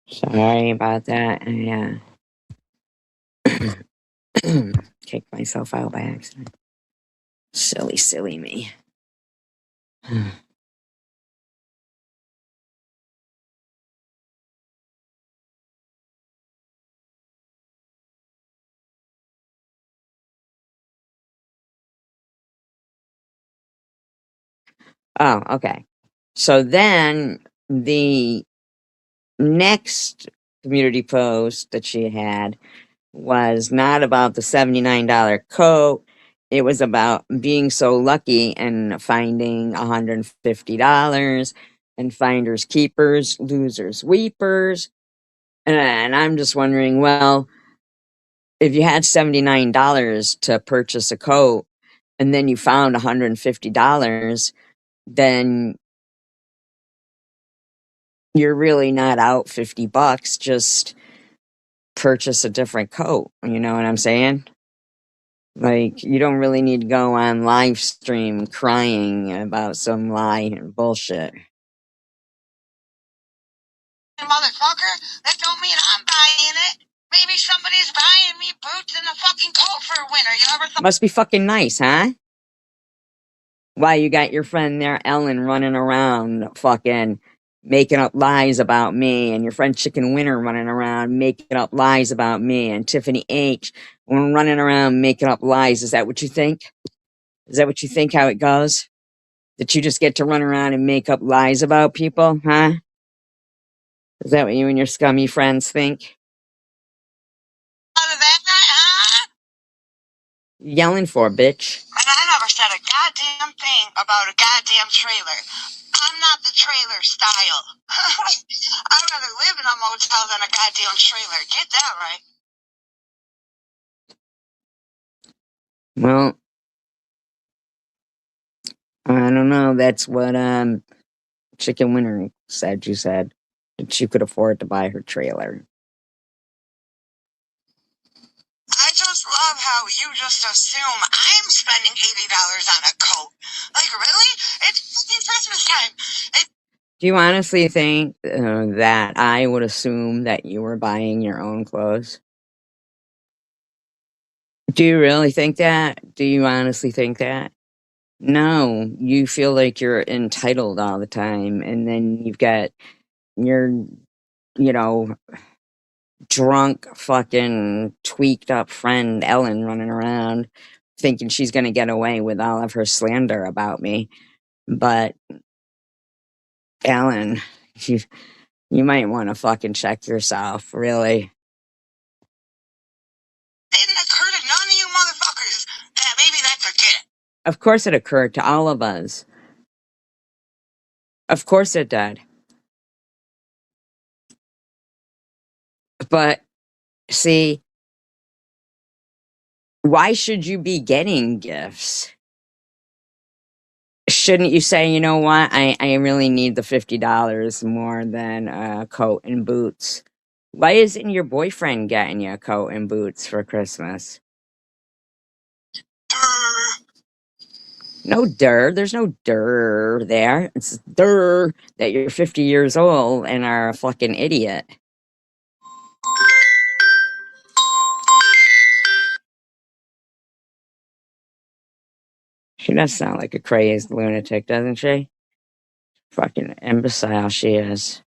Sorry about that. Kicked myself out by accident. Silly, silly me. Oh, okay. So then the next community post that she had was not about the $79 coat. It was about being so lucky and finding $150 and finders keepers, losers weepers. And I'm just wondering, well, if you had $79 to purchase a coat and then you found $150, then you're really not out 50 bucks. Just purchase a different coat. You know what I'm saying? Like, you don't really need to go on live stream crying about some lie and bullshit. Motherfucker, that don't mean I'm buying it. Maybe somebody's buying me boots and a fucking coat for winter. You ever thought? Must be fucking nice, huh? Why you got your friend there, Ellen, running around fucking making up lies about me, and your friend Chicken Winter running around making up lies about me, and Tiffany H running around making up lies. Is that what you think? Is that what you think how it goes? That you just get to run around and make up lies about people, huh? Is that what you and your scummy friends think? Out of that, huh? Yelling for, bitch. And I never said a goddamn thing about a goddamn trailer. I'm not the trailer style. I'd rather live in a motel than a goddamn trailer. Get that right. Well, I don't know. That's what Chicken Winter said. You said that she could afford to buy her trailer. I just love how you just assume I'm spending $80 on a coat. Like, really? It's fucking Christmas time. Do you honestly think that I would assume that you were buying your own clothes? Do you really think that? Do you honestly think that? No, you feel like you're entitled all the time, and then you've got your, you know, drunk, fucking tweaked up friend Ellen running around thinking she's going to get away with all of her slander about me. But Ellen, you might want to fucking check yourself, really. Didn't occur to none of you motherfuckers that maybe that's a kid. Of course it occurred to all of us. Of course it did. But see, why should you be getting gifts? Shouldn't you say, you know what, I really need the $50 more than a coat and boots? Why isn't your boyfriend getting you a coat and boots for Christmas? No der. There's no der there. It's der that you're 50 years old and are a fucking idiot. She does sound like a crazed lunatic, doesn't she? Fucking imbecile she is.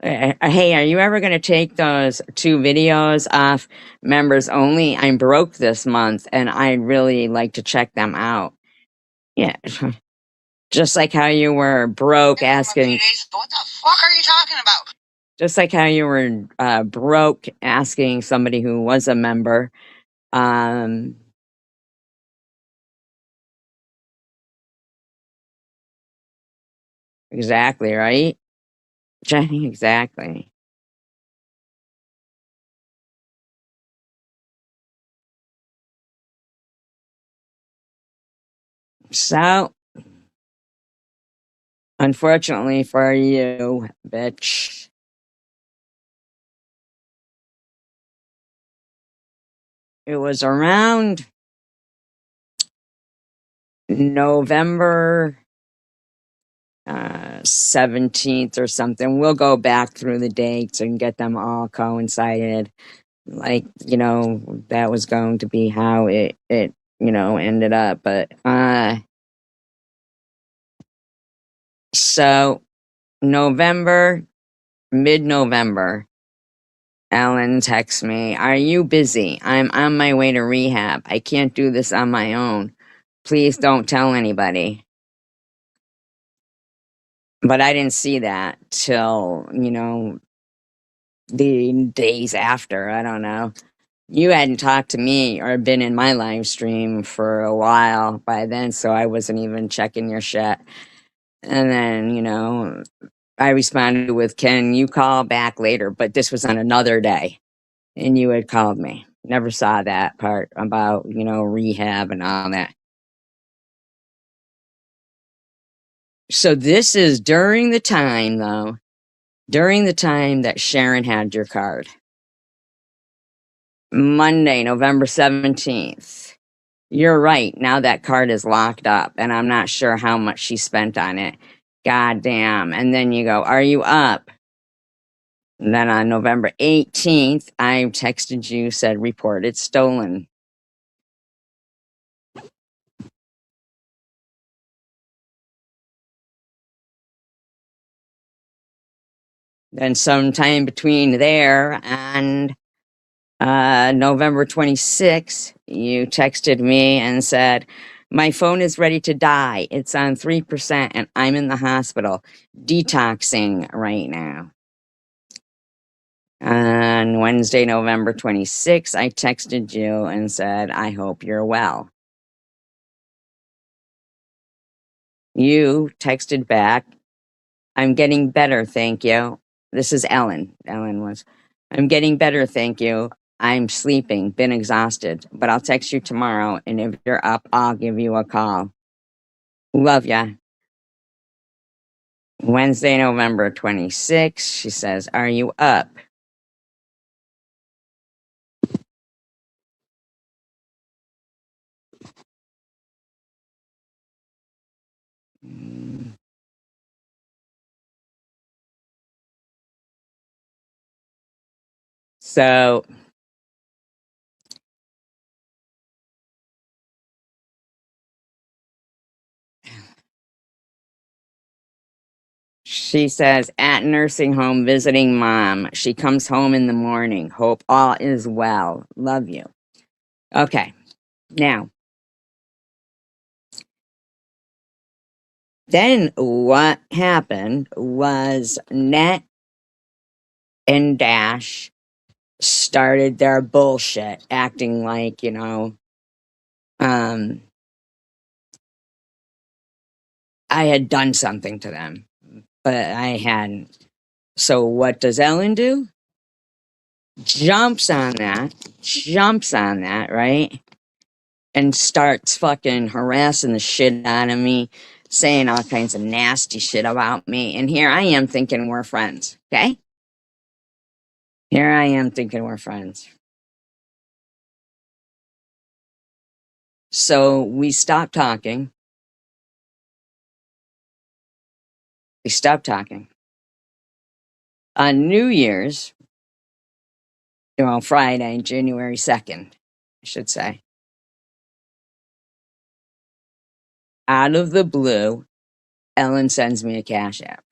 Hey, are you ever going to take those 2 videos off members only? I'm broke this month and I'd really like to check them out. Yeah. Just like how you were broke asking. What the fuck are you talking about? Just like how you were broke asking somebody who was a member. Um, exactly, right? Jenny, exactly. So, unfortunately for you, bitch, it was around November 17th or something. We'll go back through the dates and get them all coincided. Like, that was going to be how it ended up. But so November, mid-November, Ellen texts me, "Are you busy? I'm on my way to rehab. I can't do this on my own. Please don't tell anybody." But I didn't see that till, the days after. I don't know. You hadn't talked to me or been in my live stream for a while by then, so I wasn't even checking your shit. And then, I responded with, "Can you call back later?" But this was on another day, and you had called me. Never saw that part about, rehab and all that. So this is during the time, though, during the time that Sharon had your card. Monday, November 17th. You're right. Now that card is locked up, and I'm not sure how much she spent on it. God damn. And then you go, "Are you up?" And then on November 18th, I texted you, said, "Reported stolen." Then sometime between there and November 26th, you texted me and said, "My phone is ready to die. It's on 3% and I'm in the hospital, detoxing right now." On Wednesday, November 26th, I texted you and said, "I hope you're well." You texted back, "I'm getting better, thank you." This is Ellen. Ellen was, "I'm getting better, thank you. I'm sleeping, been exhausted, but I'll text you tomorrow, and if you're up, I'll give you a call. Love ya." Wednesday, November 26th, she says, "Are you up?" So she says, "At nursing home visiting mom. She comes home in the morning. Hope all is well. Love you." Okay. Now, then what happened was Net and Dash started their bullshit, acting like, um, I had done something to them, but I hadn't. So what does Ellen do? Jumps on that, right? And starts fucking harassing the shit out of me, saying all kinds of nasty shit about me. And here I am thinking we're friends, okay? Here I am thinking we're friends. So we stopped talking. We stopped talking. On New Year's, Friday, January 2nd, I should say, out of the blue, Ellen sends me a Cash App.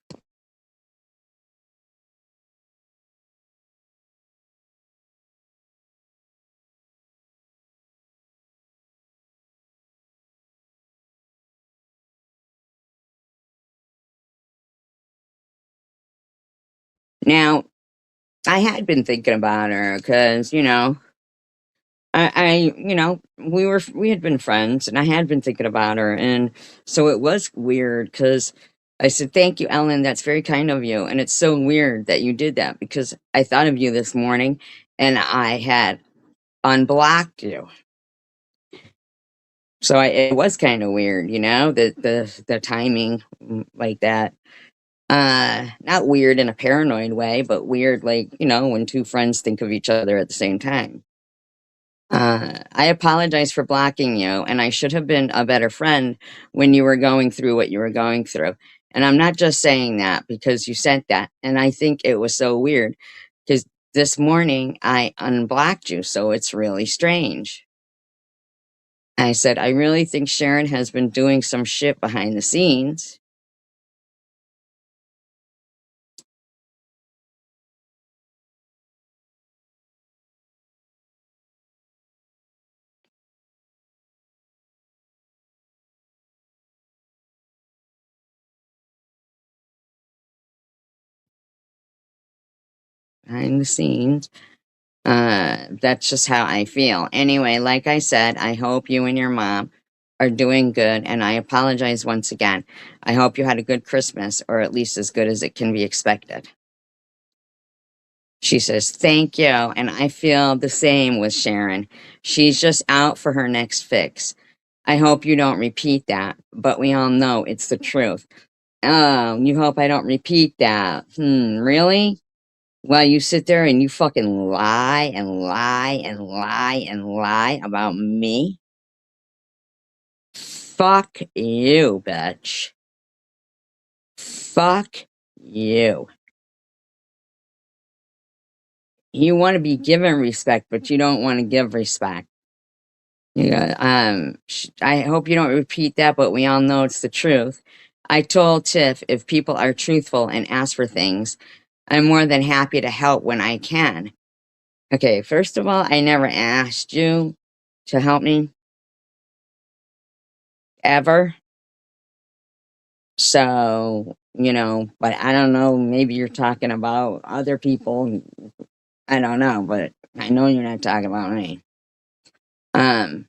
Now, I had been thinking about her because, we had been friends and I had been thinking about her. And so it was weird because I said, "Thank you, Ellen. That's very kind of you." And it's so weird that you did that because I thought of you this morning and I had unblocked you. So it was kind of weird, the timing like that. Not weird in a paranoid way, but weird like, when two friends think of each other at the same time. I apologize for blocking you, and I should have been a better friend when you were going through what you were going through. And I'm not just saying that because you sent that. And I think it was so weird because this morning I unblocked you, so it's really strange. I said, I really think Sharon has been doing some shit behind the scenes. Behind the scenes. That's just how I feel. Anyway, like I said, I hope you and your mom are doing good, and I apologize once again. I hope you had a good Christmas, or at least as good as it can be expected. She says, thank you. And I feel the same with Sharon. She's just out for her next fix. I hope you don't repeat that, but we all know it's the truth. Oh, you hope I don't repeat that. Really? Well, you sit there and you fucking lie and lie and lie and lie about me? Fuck you, bitch. Fuck you. You want to be given respect, but you don't want to give respect. Yeah, I hope you don't repeat that, but we all know it's the truth. I told Tiff if people are truthful and ask for things, I'm more than happy to help when I can. Okay, first of all, I never asked you to help me, ever. So, but I don't know, maybe you're talking about other people. I don't know, but I know you're not talking about me. Um,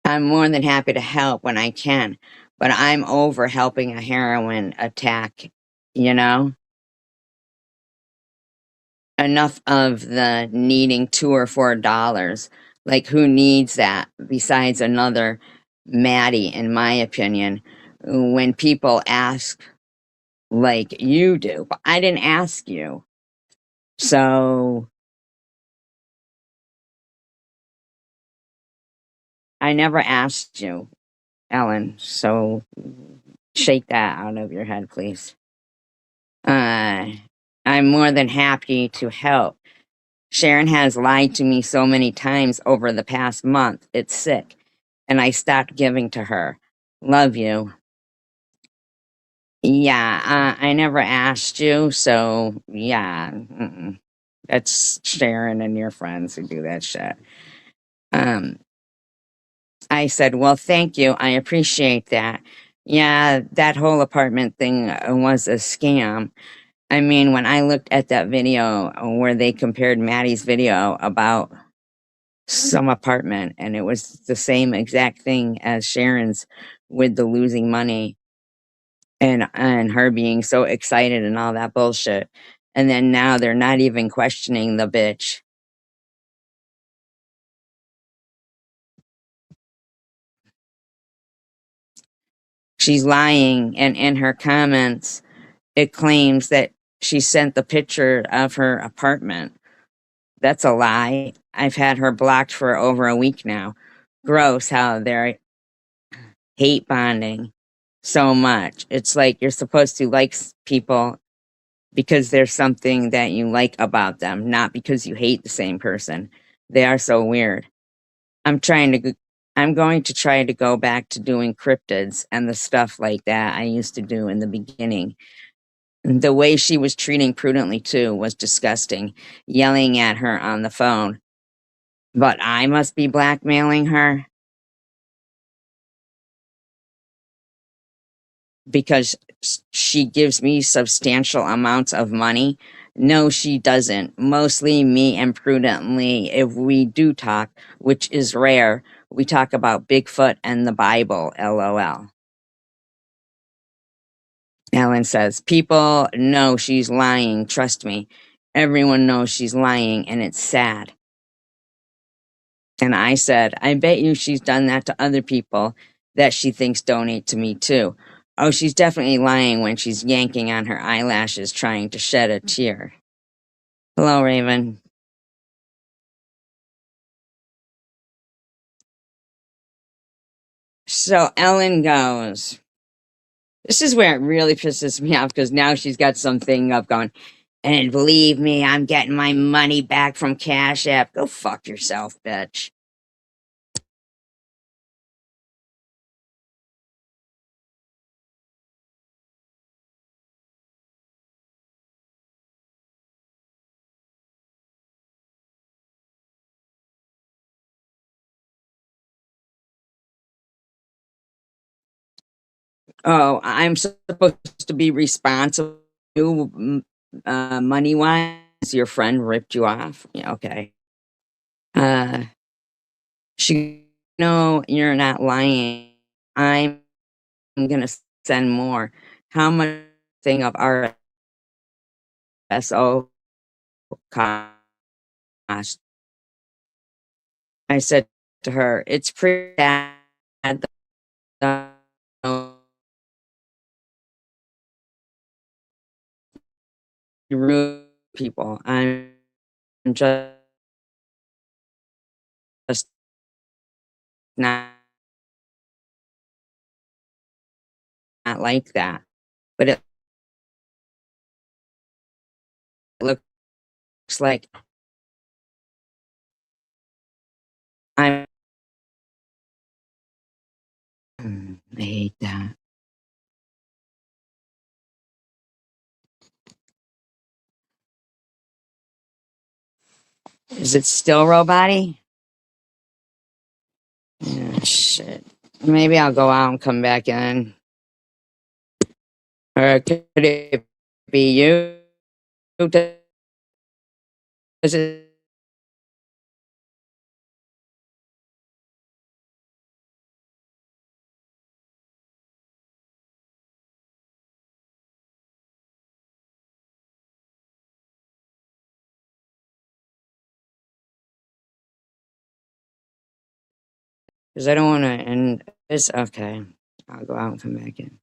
I'm more than happy to help when I can, but I'm over helping a heroin attack, you know? Enough of the needing $2 or $4. Like, who needs that besides another Maddie, in my opinion, when people ask like you do? But I didn't ask you. So I never asked you, Ellen. So shake that out of your head, please. Uh, I'm more than happy to help. Sharon has lied to me so many times over the past month. It's sick. And I stopped giving to her. Love you. Yeah, I never asked you. So, yeah. That's Sharon and your friends who do that shit. Um, I said, well, thank you. I appreciate that. Yeah, that whole apartment thing was a scam. I mean, when I looked at that video where they compared Maddie's video about some apartment and it was the same exact thing as Sharon's with the losing money and her being so excited and all that bullshit. And then now they're not even questioning the bitch. She's lying, and in her comments it claims that she sent the picture of her apartment. That's a lie. I've had her blocked for over a week now. Gross how they're hate bonding so much. It's like you're supposed to like people because there's something that you like about them, not because you hate the same person. They are so weird. I'm trying to I'm going to try to go back to doing cryptids and the stuff like that I used to do in the beginning. The way she was treating Prudently too was disgusting, yelling at her on the phone. But I must be blackmailing her because she gives me substantial amounts of money. No, she doesn't. Mostly me and Prudently, if we do talk, which is rare, we talk about Bigfoot and the Bible, lol. Ellen says, people know she's lying, trust me. Everyone knows she's lying, and it's sad. And I said, I bet you she's done that to other people that she thinks donate to me too. Oh, she's definitely lying when she's yanking on her eyelashes trying to shed a tear. Hello, Raven. So Ellen goes, This is where it really pisses me off because now she's got something up going. And believe me, I'm getting my money back from Cash App. Go fuck yourself, bitch. Oh, I'm supposed to be responsible money wise. Your friend ripped you off. Yeah, okay. Uh, she, no, you're not lying. I'm gonna send more. How much thing of RSO cost? I said to her, it's pretty bad. The rude people. I'm just not, not like that. But it looks like I'm. I hate that. Is it still robot-y? Yeah, shit. Maybe I'll go out and come back in. Or could it be you? Does it, because I don't want to end this. Okay. I'll go out and come back in.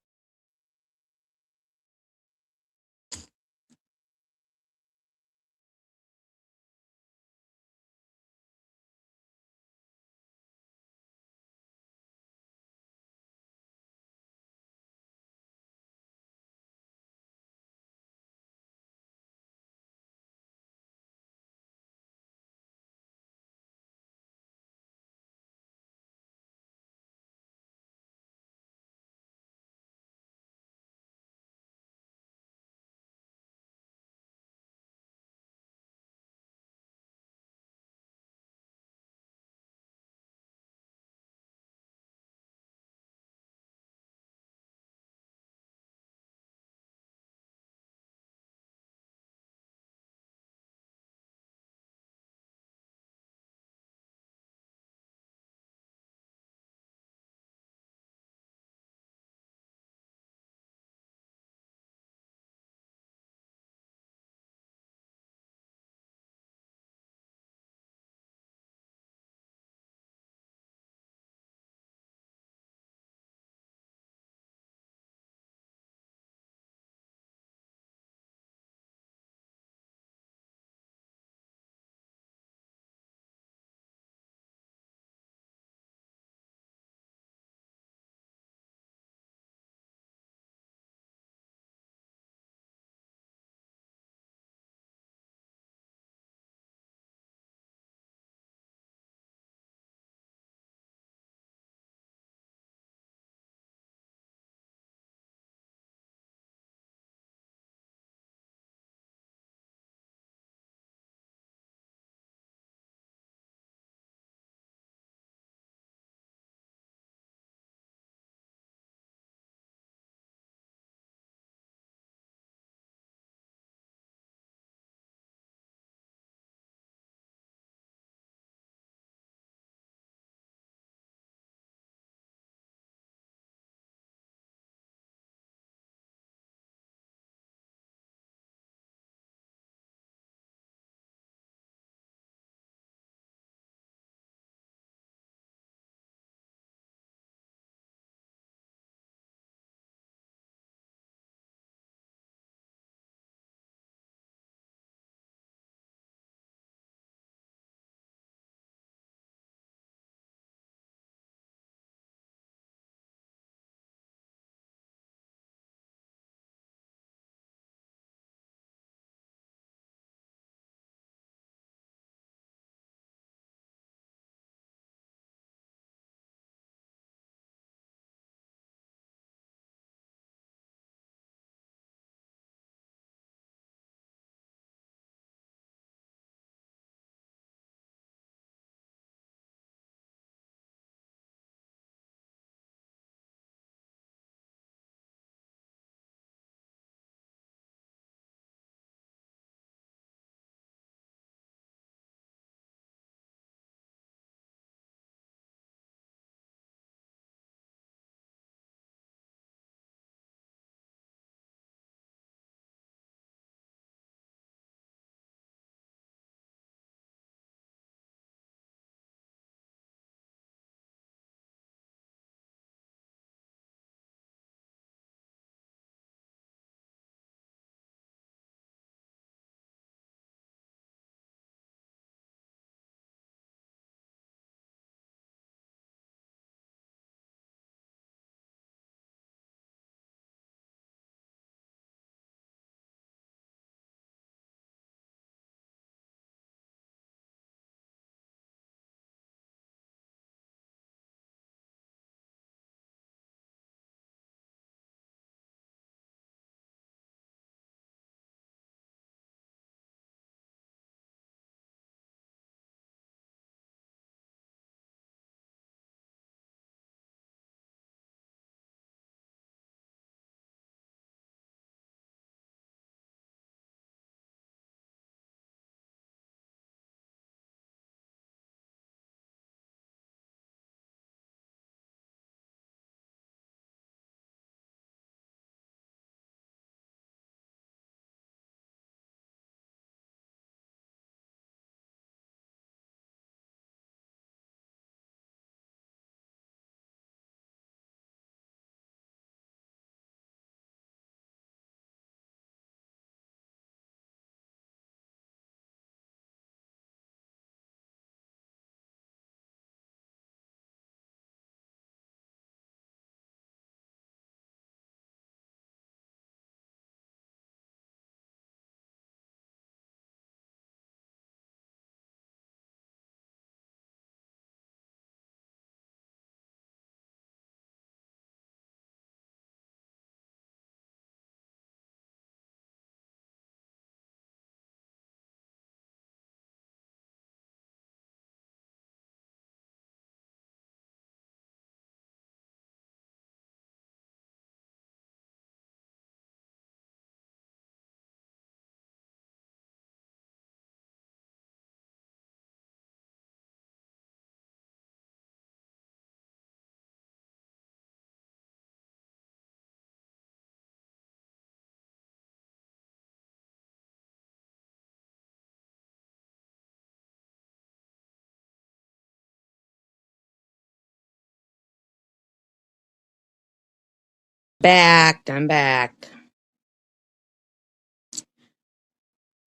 back. I'm back.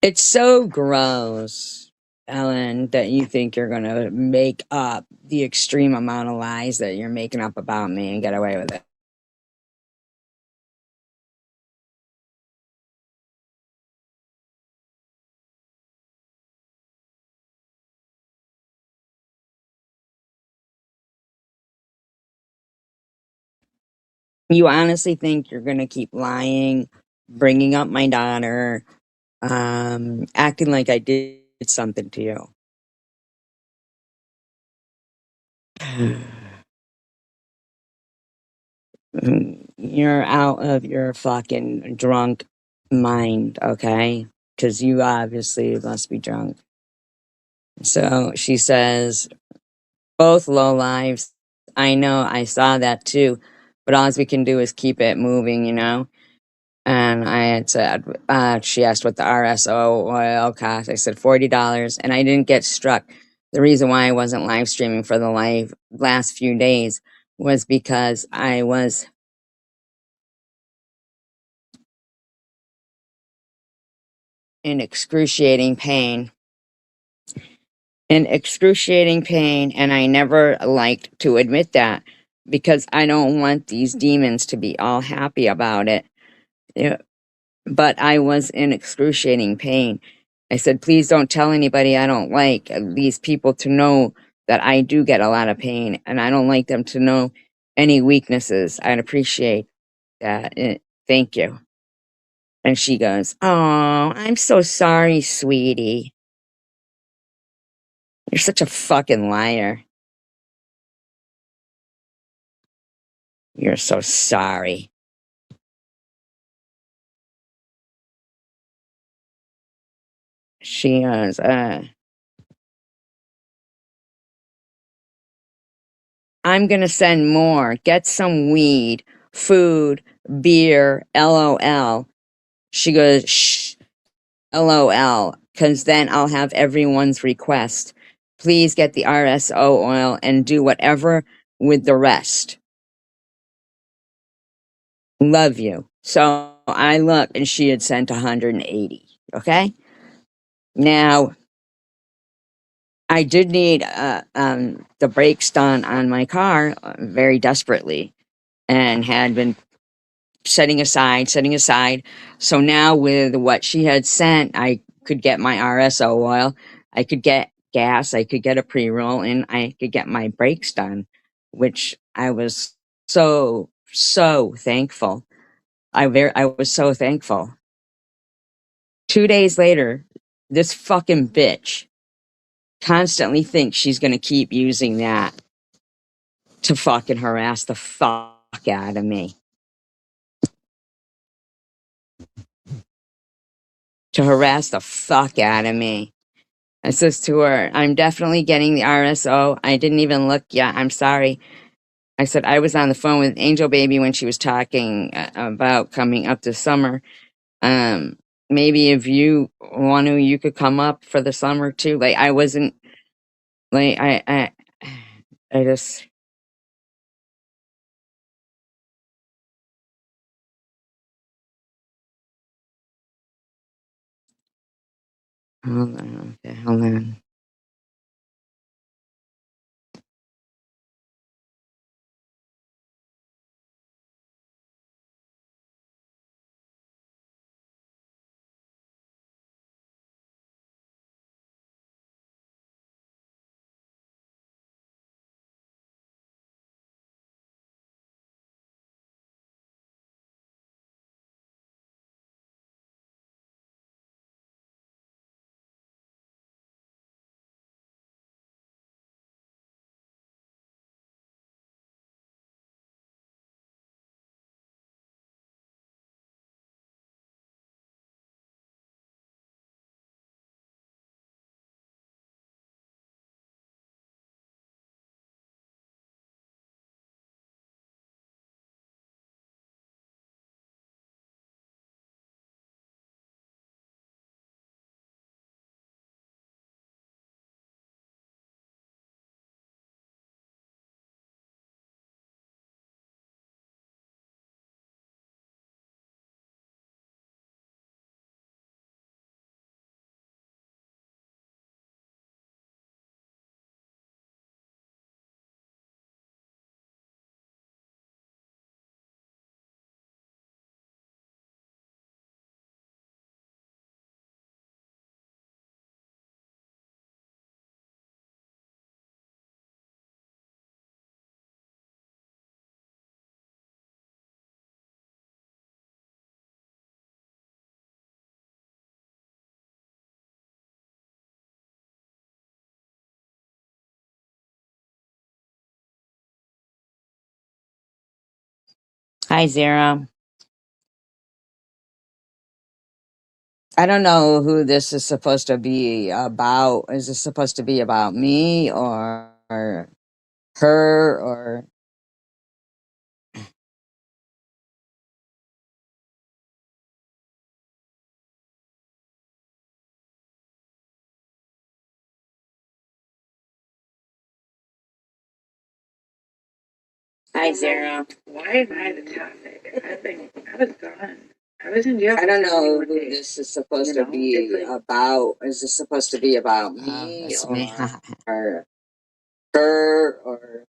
It's so gross, Ellen, that you think you're going to make up the extreme amount of lies that you're making up about me and get away with it. You honestly think you're going to keep lying, bringing up my daughter, acting like I did something to you. You're out of your fucking drunk mind, okay? Because you obviously must be drunk. So she says, both low lives. I know, I saw that too. But all we can do is keep it moving, you know? And I had said, she asked what the RSO oil cost. I said $40, and I didn't get struck. The reason why I wasn't live streaming for the last few days was because I was in excruciating pain. In excruciating pain, and I never liked to admit that because I don't want these demons to be all happy about it. Yeah, but I was in excruciating pain. I said, please don't tell anybody. I don't like these people to know that I do get a lot of pain, and I don't like them to know any weaknesses. I'd appreciate that. Thank you. And she goes, oh, I'm so sorry, sweetie. You're such a fucking liar. You're so sorry. She goes, I'm going to send more. Get some weed, food, beer, LOL. She goes, shh, LOL, because then I'll have everyone's request. Please get the RSO oil and do whatever with the rest. Love you. So I looked and she had sent 180. Okay. Now, I did need the brakes done on my car very desperately and had been setting aside. So now with what she had sent, I could get my RSO oil, I could get gas, I could get a pre-roll, and I could get my brakes done, which I was so thankful. I was so thankful. 2 days later, this fucking bitch constantly thinks she's gonna keep using that to fucking harass the fuck out of me. To harass the fuck out of me. I says to her, I'm definitely getting the RSO. I didn't even look yet. I'm sorry. I said, I was on the phone with Angel Baby when she was talking about coming up this summer. Maybe if you want to, you could come up for the summer too. Like, I wasn't, like, I just, hold on, okay, hold on. Hi, Zara. I don't know who this is supposed to be about. Is this supposed to be about me or her or Hi, Zara. Why am I the topic? I was gone. I was in jail. I don't know for who 21 days. this is supposed You to know, be it's like about. Is this supposed to be about me that's or, me. or her or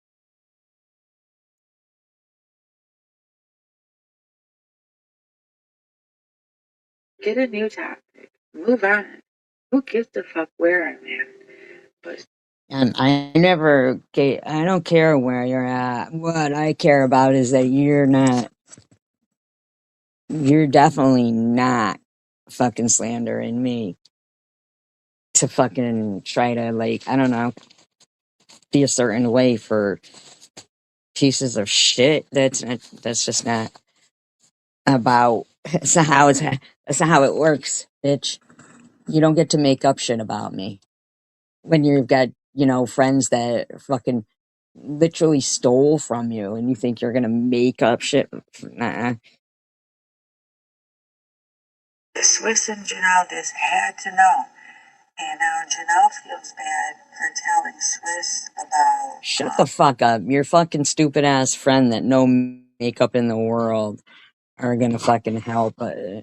Get a new topic. Move on. Who gives a fuck where I'm at? But and I never I don't care where you're at. What I care about is that you're definitely not fucking slandering me to fucking try to, like, I don't know, be a certain way for pieces of shit. That's just not about that's not how that's not how it works, bitch. You don't get to make up shit about me when you've got, friends that fucking literally stole from you and you think you're gonna make up shit. Nah. the Swiss and Janelle just had to know. And now Janelle feels bad for telling Swiss about. Shut the fuck up. Your fucking stupid ass friend that no makeup in the world are gonna fucking help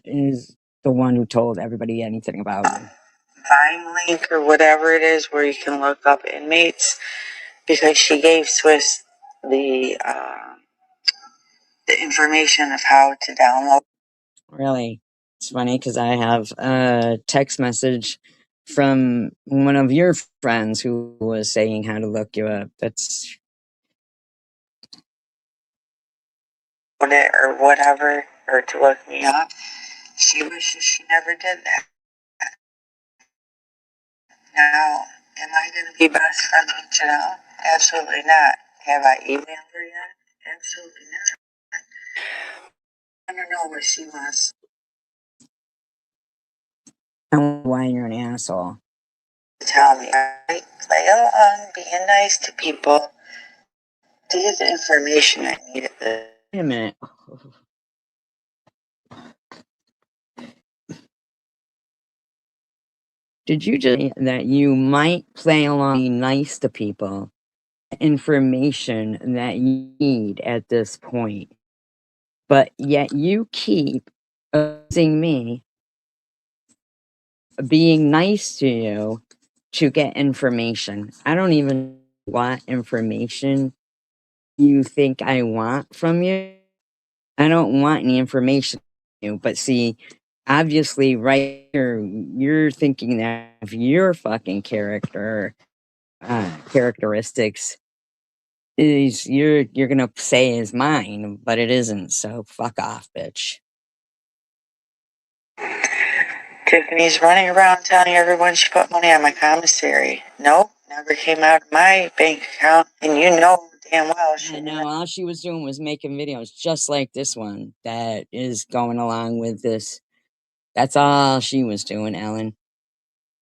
is the one who told everybody anything about you. Vine link or whatever it is where you can look up inmates because she gave Swiss the information of how to download. Really, it's funny because I have a text message from one of your friends who was saying how to look you up. That's It or whatever, or to look me up. She wishes she never did that. Now, am I going to be best friends with Janelle? Absolutely not. Have I emailed her yet? Absolutely not. I don't know what she wants why you're an asshole. to tell me. I play along, being nice to people to get the information I need at the. Wait a minute. Did you just say that you might play along, be nice to people, information that you need at this point, but yet you keep accusing me of being nice to you to get information? I don't even know what information you think I want from you. I don't want any information from you, but see, obviously, right here, you're thinking that of your fucking characteristics is you're gonna say is mine, but it isn't. So fuck off, bitch. Tiffany's running around telling everyone she put money on my commissary. Nope, never came out of my bank account, and you know damn well she I never. know all she was doing was making videos just like this one that is going along with this. That's all she was doing, Ellen.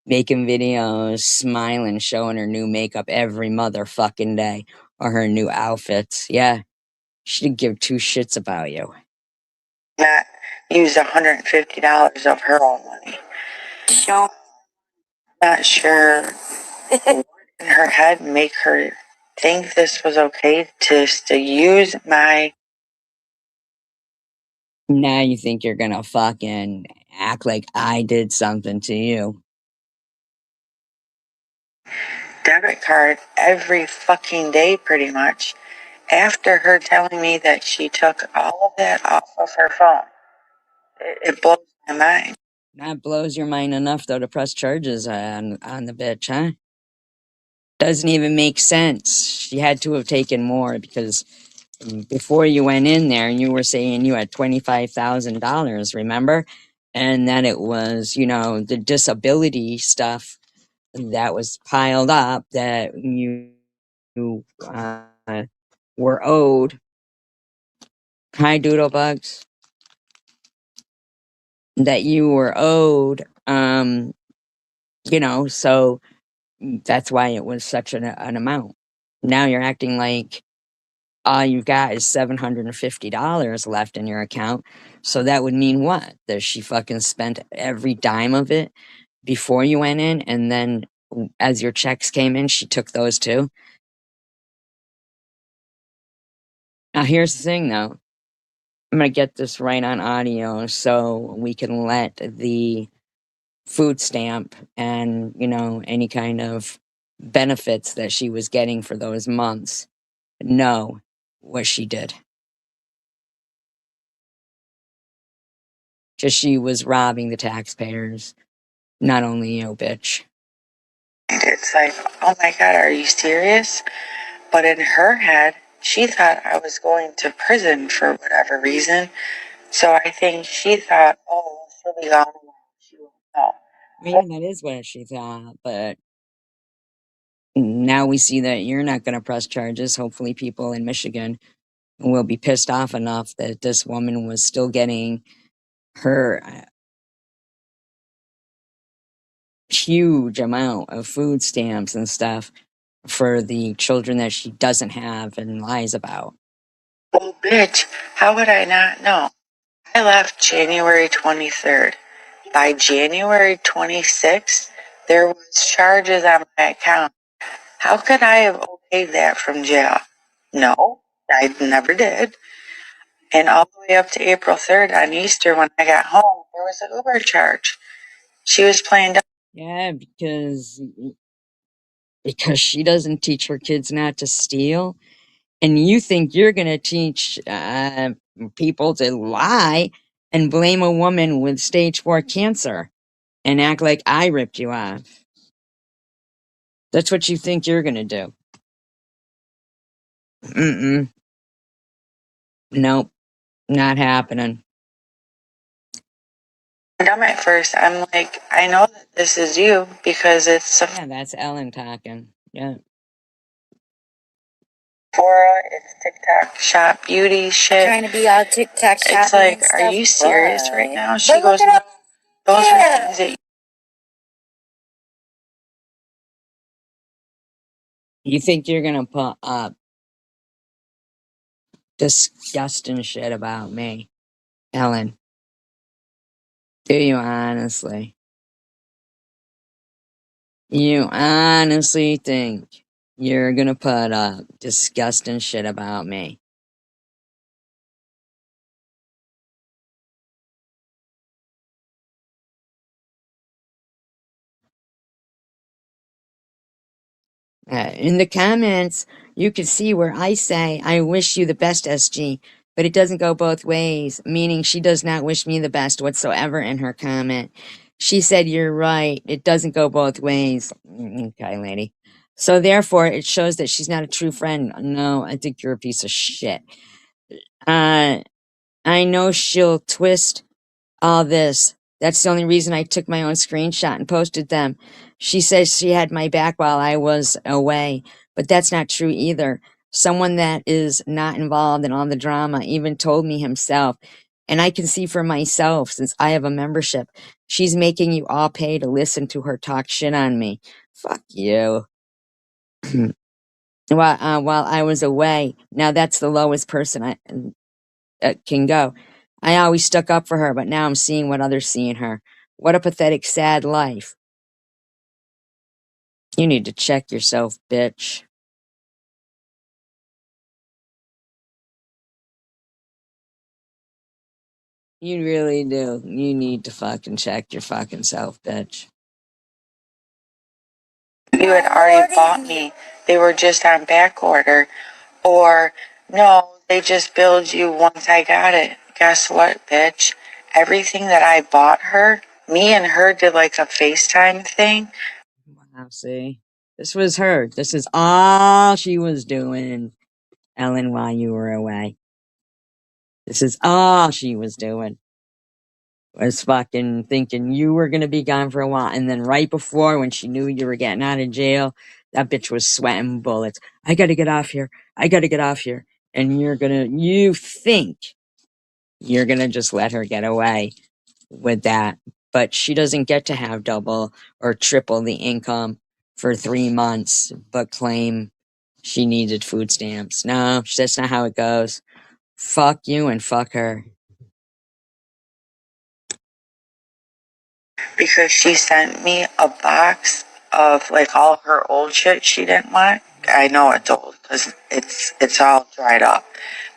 Making videos, smiling, showing her new makeup every motherfucking day or her new outfits. Yeah, she didn't give two shits about you. Not use $150 of her own money. So, not sure what in her head make her think this was okay to use my Now you think you're gonna fucking act like I did something to you. debit card every fucking day pretty much after her telling me that she took all of that off of her phone. It blows my mind. That blows your mind enough though to press charges on the bitch, huh? Doesn't even make sense. She had to have taken more because before you went in there, you were saying you had $25,000, remember? And that it was, the disability stuff that was piled up that you uh, were owed. Hi, Doodlebugs. That you were owed, so that's why it was such an amount. Now you're acting like all you've got is $750 left in your account. So that would mean what? That she fucking spent every dime of it before you went in, and then as your checks came in, she took those too? Now, here's the thing though. I'm going to get this right on audio so we can let the food stamp and, any kind of benefits that she was getting for those months know what she did. Just she was robbing the taxpayers, not only you, bitch. It's like, oh my God, are you serious? But in her head, she thought I was going to prison for whatever reason. So I think she thought, oh, she'll be gone. She won't know. Yeah, that is what she thought, but now we see that you're not going to press charges. Hopefully, people in Michigan will be pissed off enough that this woman was still getting her huge amount of food stamps and stuff for the children that she doesn't have and lies about. Oh, bitch, how would I not know? I left January 23rd. By January 26th, there was charges on my account. How could I have okayed that from jail? No, I never did. And all the way up to April 3rd on Easter when I got home, there was an Uber charge. She was playing. Yeah, because she doesn't teach her kids not to steal, and you think you're going to teach people to lie and blame a woman with stage 4 cancer and act like I ripped you off. That's what you think you're going to do. Mm-mm. Nope, not happening. Dumb at first. I'm like, I know that this is you because it's a Yeah, that's Ellen talking. Yeah. Sephora, it's TikTok shop beauty shit. Trying to be all TikTok shopping. It's like, and stuff, are you serious but- right now? She goes, no, those are things that You think you're going to put up disgusting shit about me, Ellen? Do you honestly? You honestly think you're going to put up disgusting shit about me? In the comments, you can see where I say, I wish you the best, SG, but it doesn't go both ways, meaning she does not wish me the best whatsoever in her comment. She said, you're right. It doesn't go both ways. Okay, lady. So therefore, it shows that she's not a true friend. No, I think you're a piece of shit. Uh, I know she'll twist all this. That's the only reason I took my own screenshot and posted them. She says she had my back while I was away, but that's not true either. Someone that is not involved in all the drama even told me himself, and I can see for myself since I have a membership. She's making you all pay to listen to her talk shit on me. Fuck you. while I was away, now that's the lowest person I can go. I always stuck up for her, but now I'm seeing what others see in her. What a pathetic, sad life. You need to check yourself, bitch. You really do. You need to fucking check your fucking self, bitch. you had already bought me. They were just on back order. Or, no, they just billed you once I got it. Guess what, bitch? Everything that I bought her, me and her did like a FaceTime thing. Wow, see? This was her. This is all she was doing, Ellen, while you were away. This is all she was doing. Was fucking thinking you were gonna be gone for a while, and then right before when she knew you were getting out of jail, that bitch was sweating bullets. I gotta get off here. I gotta get off here. And you think you're gonna just let her get away with that. But she doesn't get to have double or triple the income for 3 months, but claim she needed food stamps. No, that's not how it goes. Fuck you and fuck her. Because she sent me a box of like all her old shit she didn't want. I know it's old because it's all dried up.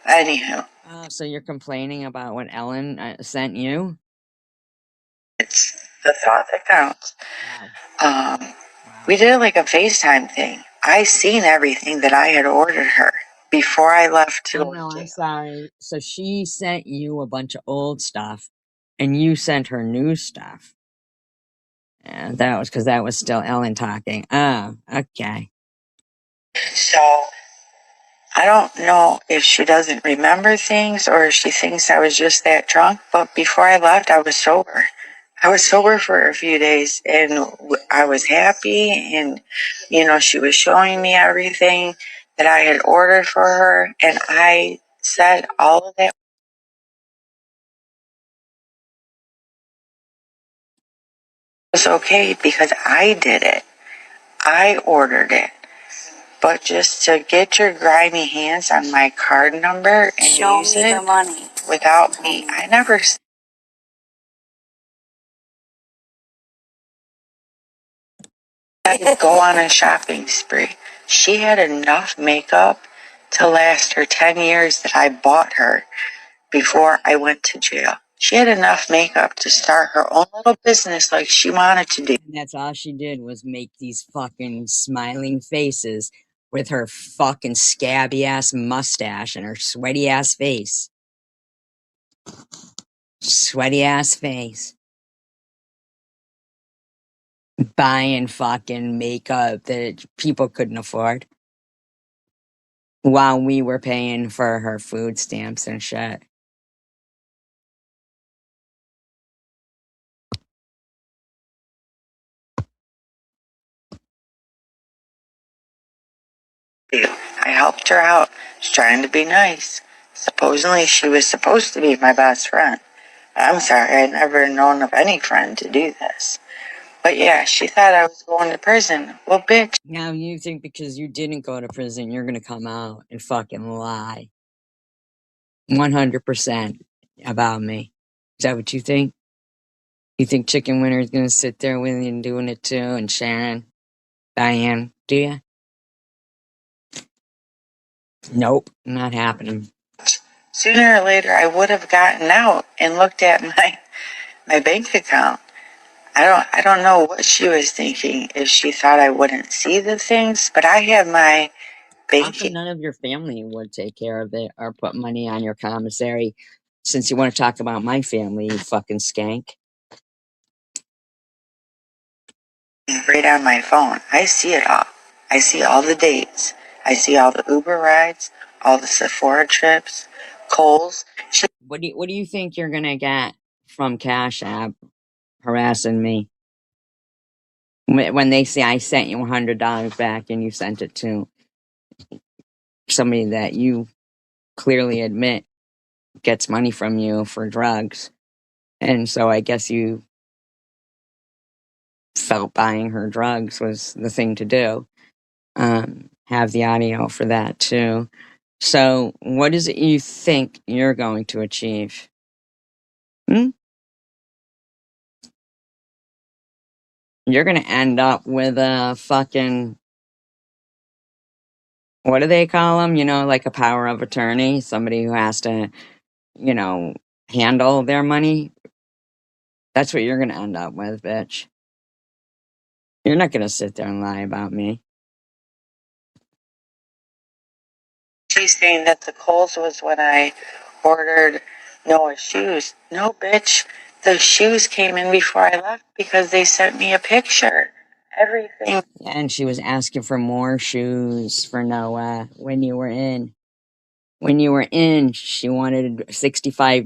Anywho, So you're complaining about what Ellen sent you? it's the thought that counts. Wow. Um, we did like a FaceTime thing. I seen everything that I had ordered her before I left to go to No, jail. I'm sorry. So she sent you a bunch of old stuff, and you sent her new stuff. Yeah, that was because that was still Ellen talking. Oh, okay. So I don't know if she doesn't remember things or if she thinks I was just that drunk, but before I left, I was sober. I was sober for a few days and I was happy, and she was showing me everything that I had ordered for her, and I said all of that was okay because I did it. I ordered it. But just to get your grimy hands on my card number and show use me it the money without me, I never had to go on a shopping spree. She had enough makeup to last her 10 years that I bought her before I went to jail. She had enough makeup to start her own little business like she wanted to do. And that's all she did was make these fucking smiling faces with her fucking scabby ass mustache and her sweaty ass face. Sweaty ass face. Buying fucking makeup that people couldn't afford while we were paying for her food stamps and shit. I helped her out. She was trying to be nice. Supposedly, she was supposed to be my best friend. I'm sorry, I'd never known of any friend to do this. But yeah, she thought I was going to prison. Well, bitch. Now you think because you didn't go to prison, you're gonna come out and fucking lie 100% about me. Is that what you think? You think Chicken Winter is gonna sit there with you and doing it too, and Sharon, Diane, do you? Nope, not happening. Sooner or later, I would have gotten out and looked at my bank account. I don't know what she was thinking, if she thought I wouldn't see the things, but I have my How come banking. none of your family would take care of it or put money on your commissary? Since you want to talk about my family, you fucking skank. Right on my phone. I see it all. I see all the dates. I see all the Uber rides, all the Sephora trips, Kohl's. What do you think you're gonna get from Cash App harassing me? When they say I sent you $100 back and you sent it to somebody that you clearly admit gets money from you for drugs. And so I guess you felt buying her drugs was the thing to do. Have the audio for that too. So what is it you think you're going to achieve? Hmm? You're going to end up with a fucking, what do they call them? Like a power of attorney, somebody who has to, you know, handle their money. That's what you're going to end up with, bitch. You're not going to sit there and lie about me. She's saying that the Kohl's was when I ordered Noah's shoes. No, bitch. The shoes came in before I left because they sent me a picture. Everything. And she was asking for more shoes for Noah when you were in. When you were in, she wanted $65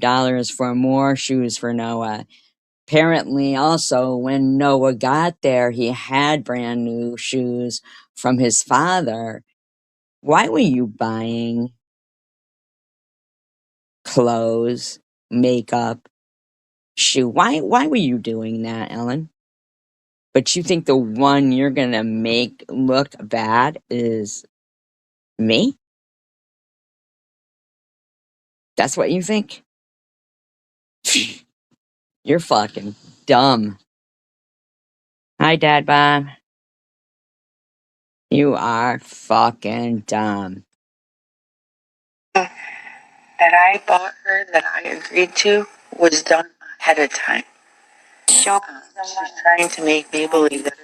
for more shoes for Noah. Apparently, also, when Noah got there, he had brand new shoes from his father. Why were you buying clothes makeup. Shoot, why were you doing that, Ellen? But you think the one you're gonna make look bad is me? That's what you think? You're fucking dumb. Hi, Dad Bob. You are fucking dumb. That I bought her, that I agreed to, was done ahead of time. She's trying to make me believe that.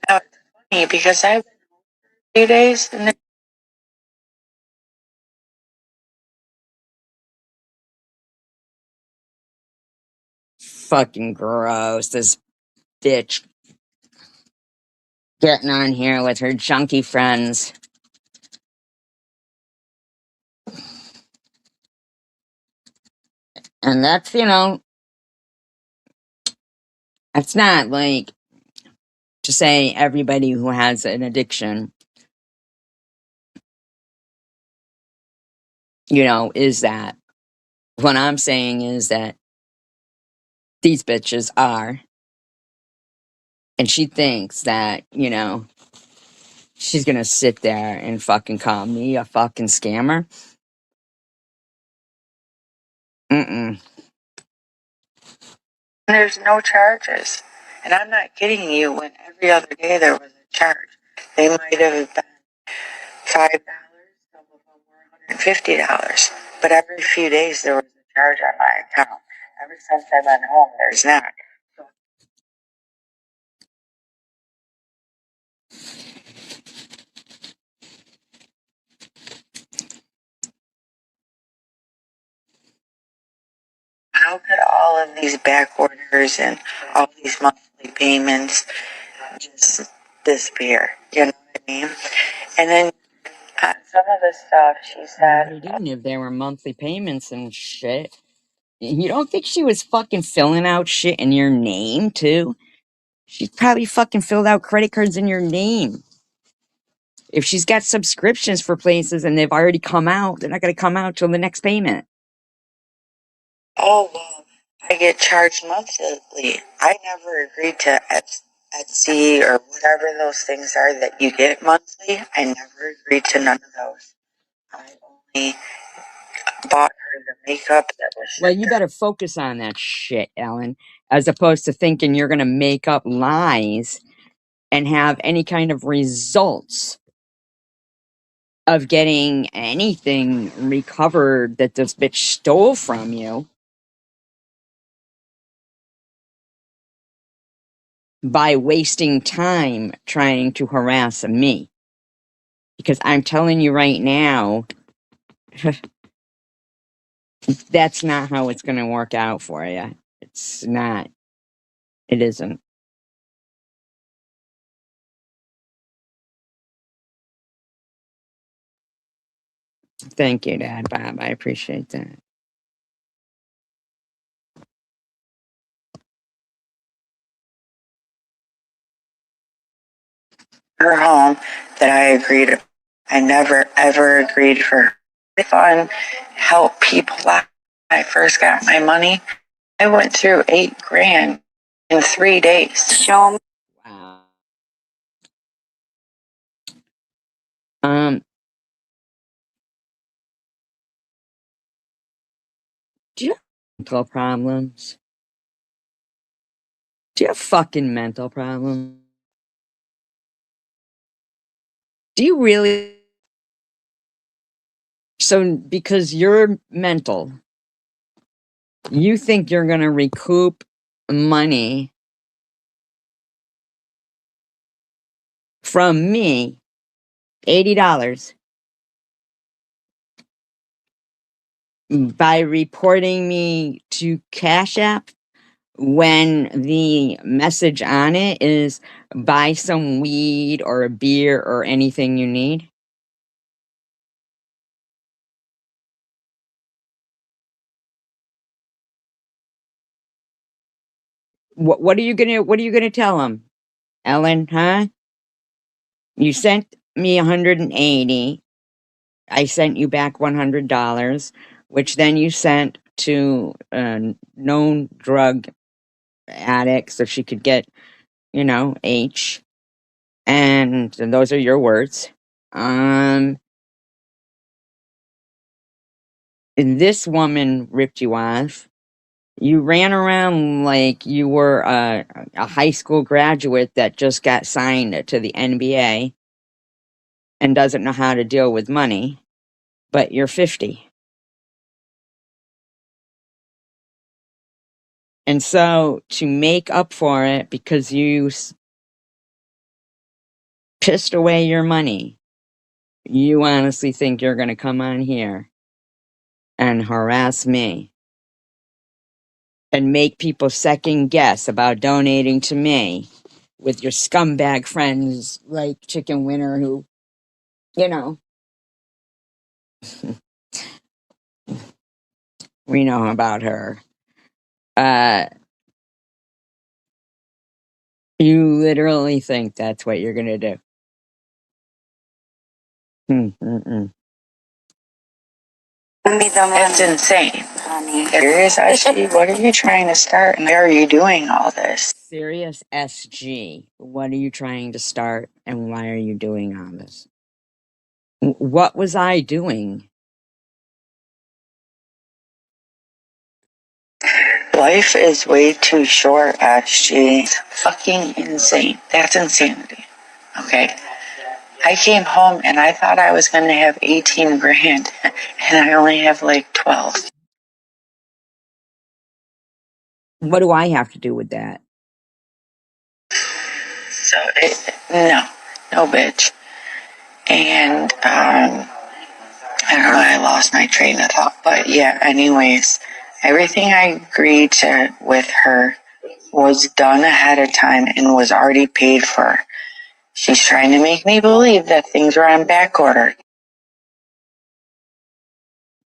Now it's funny because I have a few days and then Fucking gross. This bitch getting on here with her junkie friends. And that's, that's not like to say everybody who has an addiction, is that. What I'm saying is that these bitches are. And she thinks that, she's gonna sit there and fucking call me a fucking scammer. Mm-mm. there's no charges. And I'm not kidding you when every other day there was a charge. They might have been $5, some of them were $150. But every few days there was a charge on my account. Ever since I've been home, there's not. How could all of these back orders and all these monthly payments just disappear? You know what I mean? And then some of the stuff she said. Even if there were monthly payments and shit, you don't think she was fucking filling out shit in your name too? She's probably fucking filled out credit cards in your name. If she's got subscriptions for places and they've already come out, they're not going to come out till the next payment. Oh, well, I get charged monthly. I never agreed to Etsy or whatever those things are that you get monthly. I never agreed to none of those. I only bought her the makeup that was Well, shipped you out. better focus on that shit, Ellen, as opposed to thinking you're going to make up lies and have any kind of results of getting anything recovered that this bitch stole from you by wasting time trying to harass me. Because I'm telling you right now, that's not how it's going to work out for you. It's not. It isn't. Thank you, Dad Bob. I appreciate that. Her home that I agreed. I never ever agreed for her to fund, help people out. When I first got my money, I went through $8,000 in 3 days. Show me. Wow. Do you have mental problems? Do you have fucking mental problems? Do you really? So, because you're mental, you think you're going to recoup money from me, $80, by reporting me to Cash App when the message on it is buy some weed or a beer or anything you need? What are you gonna tell them, Ellen? Huh? You sent me 180. I sent you back $100, which then you sent to a known drug addict so she could get, H. And those are your words. And this woman ripped you off. You ran around like you were a high school graduate that just got signed to the NBA and doesn't know how to deal with money, but you're 50. And so to make up for it, because you pissed away your money, you honestly think you're going to come on here and harass me and make people second guess about donating to me with your scumbag friends like Chicken Winner, who, you know, we know about her. You literally think that's what you're going to do. Mm-mm. It's insane. Serious, Ashley? What are you trying to start? And why are you doing all this? Serious SG, what are you trying to start and why are you doing all this? What was I doing? Life is way too short, Ashley. It's fucking insane. That's insanity. Okay? I came home and I thought I was going to have 18 grand and I only have like 12. What do I have to do with that? So, no, bitch. And, I don't know, I lost my train of thought. But yeah, anyways, everything I agreed to with her was done ahead of time and was already paid for. She's trying to make me believe that things are on back order.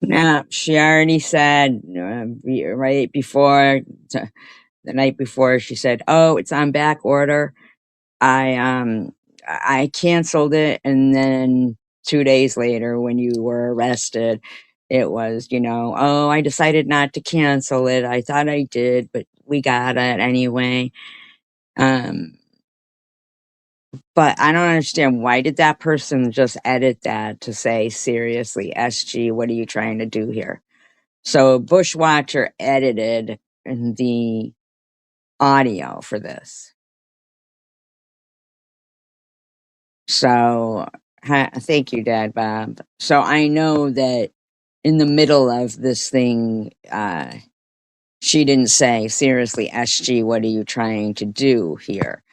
No, she already said right before the night before. She said, "Oh, it's on back order." I canceled it, and then 2 days later, when you were arrested, it was, oh, I decided not to cancel it. I thought I did, but we got it anyway. Um, but I don't understand, why did that person just edit that to say, seriously, SG, what are you trying to do here? So Bushwatcher edited the audio for this. So thank you, Dad Bob. So I know that in the middle of this thing, she didn't say, seriously, SG, what are you trying to do here?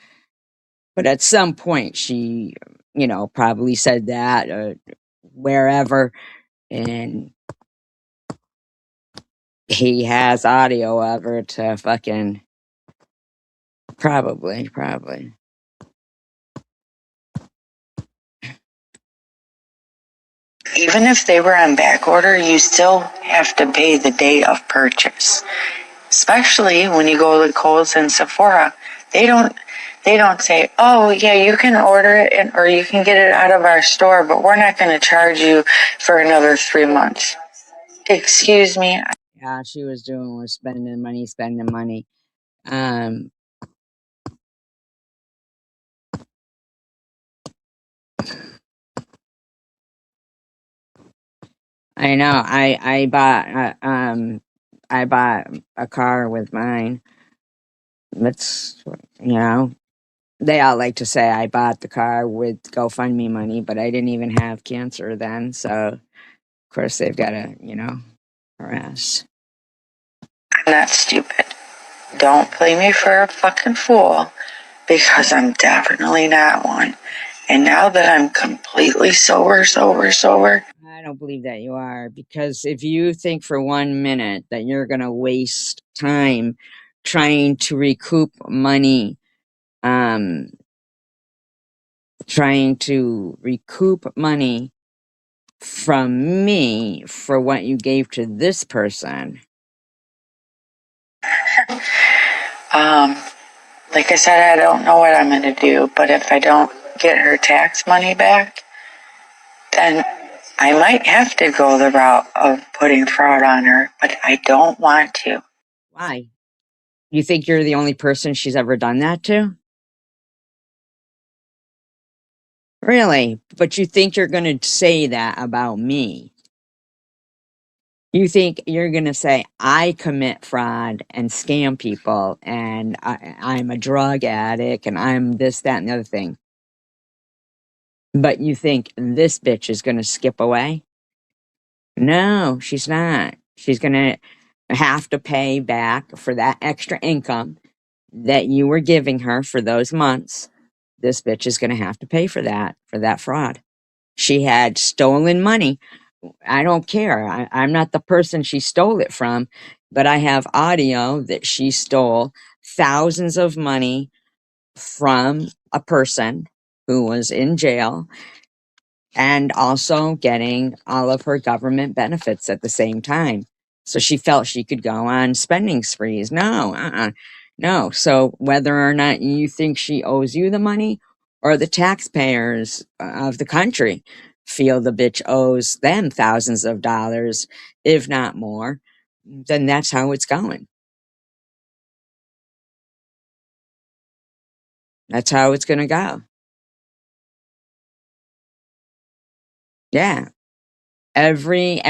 But at some point, she, probably said that wherever. And he has audio of her to fucking probably. Even if they were on back order, you still have to pay the day of purchase. Especially when you go to Kohl's and Sephora. They don't say, oh yeah, you can order it or you can get it out of our store, but we're not going to charge you for another 3 months. Excuse me. Yeah, she was spending money. I know. I bought a car with mine. That's, they all like to say I bought the car with GoFundMe money, but I didn't even have cancer then. So of course they've got to, harass. I'm not stupid. Don't play me for a fucking fool, because I'm definitely not one. And now that I'm completely sober, I don't believe that you are, because if you think for 1 minute that you're going to waste time trying to recoup money, from me for what you gave to this person. like I said, I don't know what I'm going to do, but if I don't get her tax money back, then I might have to go the route of putting fraud on her, but I don't want to. Why? You think you're the only person she's ever done that to? Really? But you think you're going to say that about me? You think you're going to say I commit fraud and scam people and I'm a drug addict and I'm this, that, and the other thing. But you think this bitch is going to skip away? No, she's not. She's going to have to pay back for that extra income that you were giving her for those months. This bitch is going to have to pay for that fraud. She had stolen money. I don't care. I'm not the person she stole it from, but I have audio that she stole thousands of money from a person who was in jail and also getting all of her government benefits at the same time. So she felt she could go on spending sprees. No, no. So whether or not you think she owes you the money or the taxpayers of the country feel the bitch owes them thousands of dollars, if not more, then that's how it's going. That's how it's going to go. Yeah. Every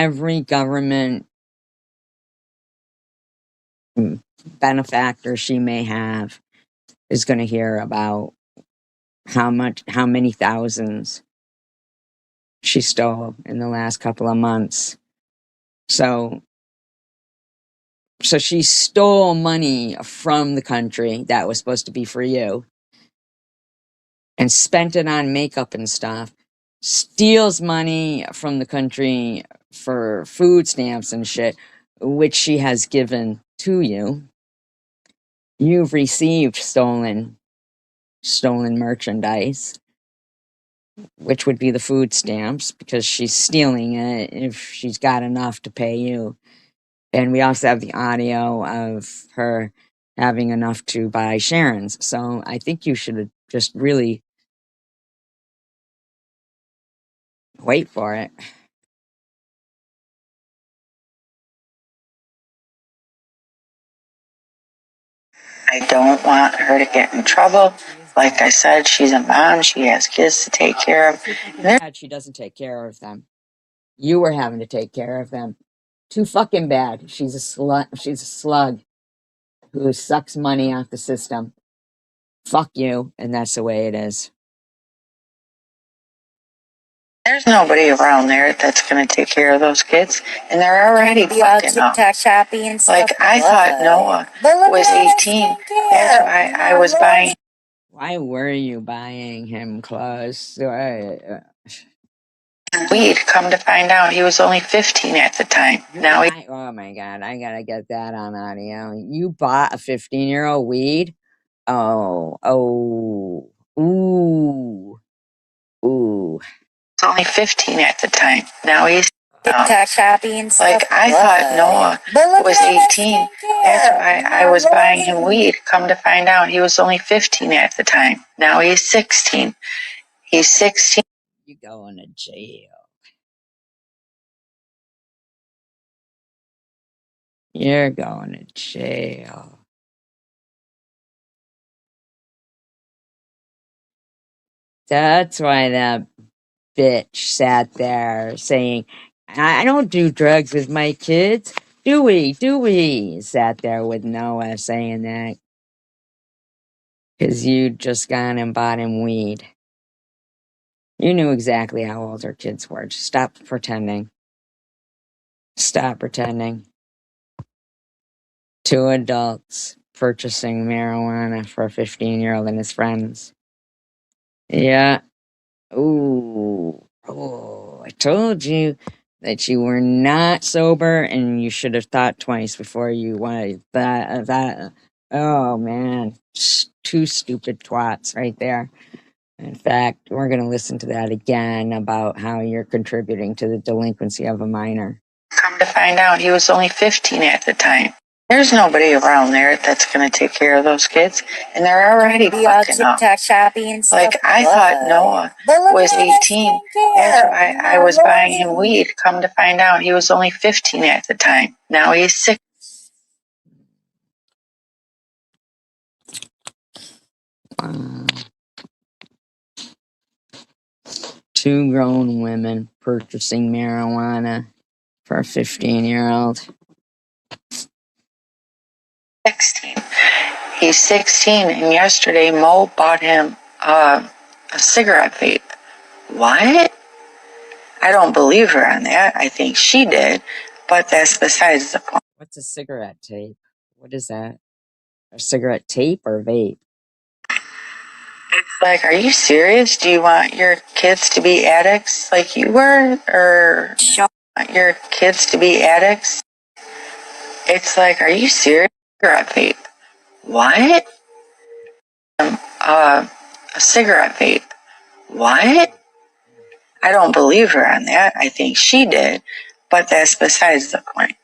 government benefactor she may have is going to hear about how many thousands she stole in the last couple of months. So she stole money from the country that was supposed to be for you and spent it on makeup and stuff. Steals money from the country for food stamps and shit, which she has given to you. You've received stolen merchandise, which would be the food stamps, because she's stealing it if she's got enough to pay you. And we also have the audio of her having enough to buy Sharon's. So I think you should just really wait for it. I don't want her to get in trouble. Like I said, she's a mom. She has kids to take care of. Bad she doesn't take care of them. You were having to take care of them. Too fucking bad. She's a slut. She's a slug who sucks money off the system. Fuck you, and that's the way it is. There's nobody around there that's going to take care of those kids, and they're already fucking up. And stuff. Like, I thought Noah was 18. That's why I was buying. Why were you buying him clothes? We'd come to find out he was only 15 at the time. Now he. Oh my God, I gotta get that on audio. You bought a 15-year-old weed? Oh, ooh. Was only 15 at the time. Now he's TikTok shopping and stuff. Like, I thought Noah was 18. That's why I was buying him weed. Come to find out he was only 15 at the time. Now he's 16. He's 16. You going to jail. You're going to jail. That's why that bitch sat there saying, I don't do drugs with my kids. Do we? Sat there with Noah saying that. Because you just gone and bought him weed. You knew exactly how old her kids were. Just stop pretending. Stop pretending. 2 adults purchasing marijuana for a 15-year-old and his friends. Yeah. Ooh. Oh, I told you that you were not sober and you should have thought twice before you wanted that. Oh, man. 2 stupid twats right there. In fact, we're going to listen to that again about how you're contributing to the delinquency of a minor. Come to find out he was only 15 at the time. There's nobody around there that's gonna take care of those kids, and they're already fucking up. TikTok shopping and stuff. Like, I thought Noah was 18. That's why I was buying him weed. Come to find out, he was only 15 at the time. Now he's 6. Wow. 2 grown women purchasing marijuana for a 15-year-old. 16. He's 16, and yesterday Mo bought him a cigarette vape. What? I don't believe her on that. I think she did, but that's besides the point. What's a cigarette tape? What is that? A cigarette tape or vape? It's like, are you serious? Do you want your kids to be addicts like you were? Or do you want your kids to be addicts? It's like, are you serious? Cigarette vape. What? A cigarette vape. What? I don't believe her on that. I think she did, but that's besides the point.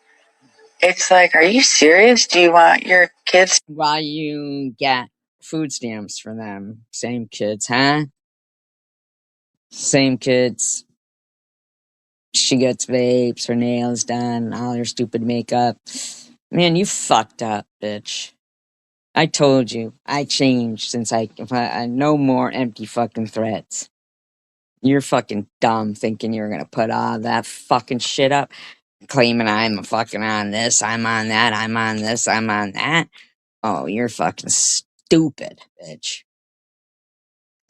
It's like, are you serious? Do you want your kids? While you get food stamps for them. Same kids, huh? Same kids. She gets vapes, her nails done, all her stupid makeup. Man, you fucked up, bitch. I told you. I changed since I no more empty fucking threats. You're fucking dumb thinking you're gonna put all that fucking shit up, claiming I'm fucking on this, I'm on that, I'm on this, I'm on that. Oh, you're fucking stupid, bitch.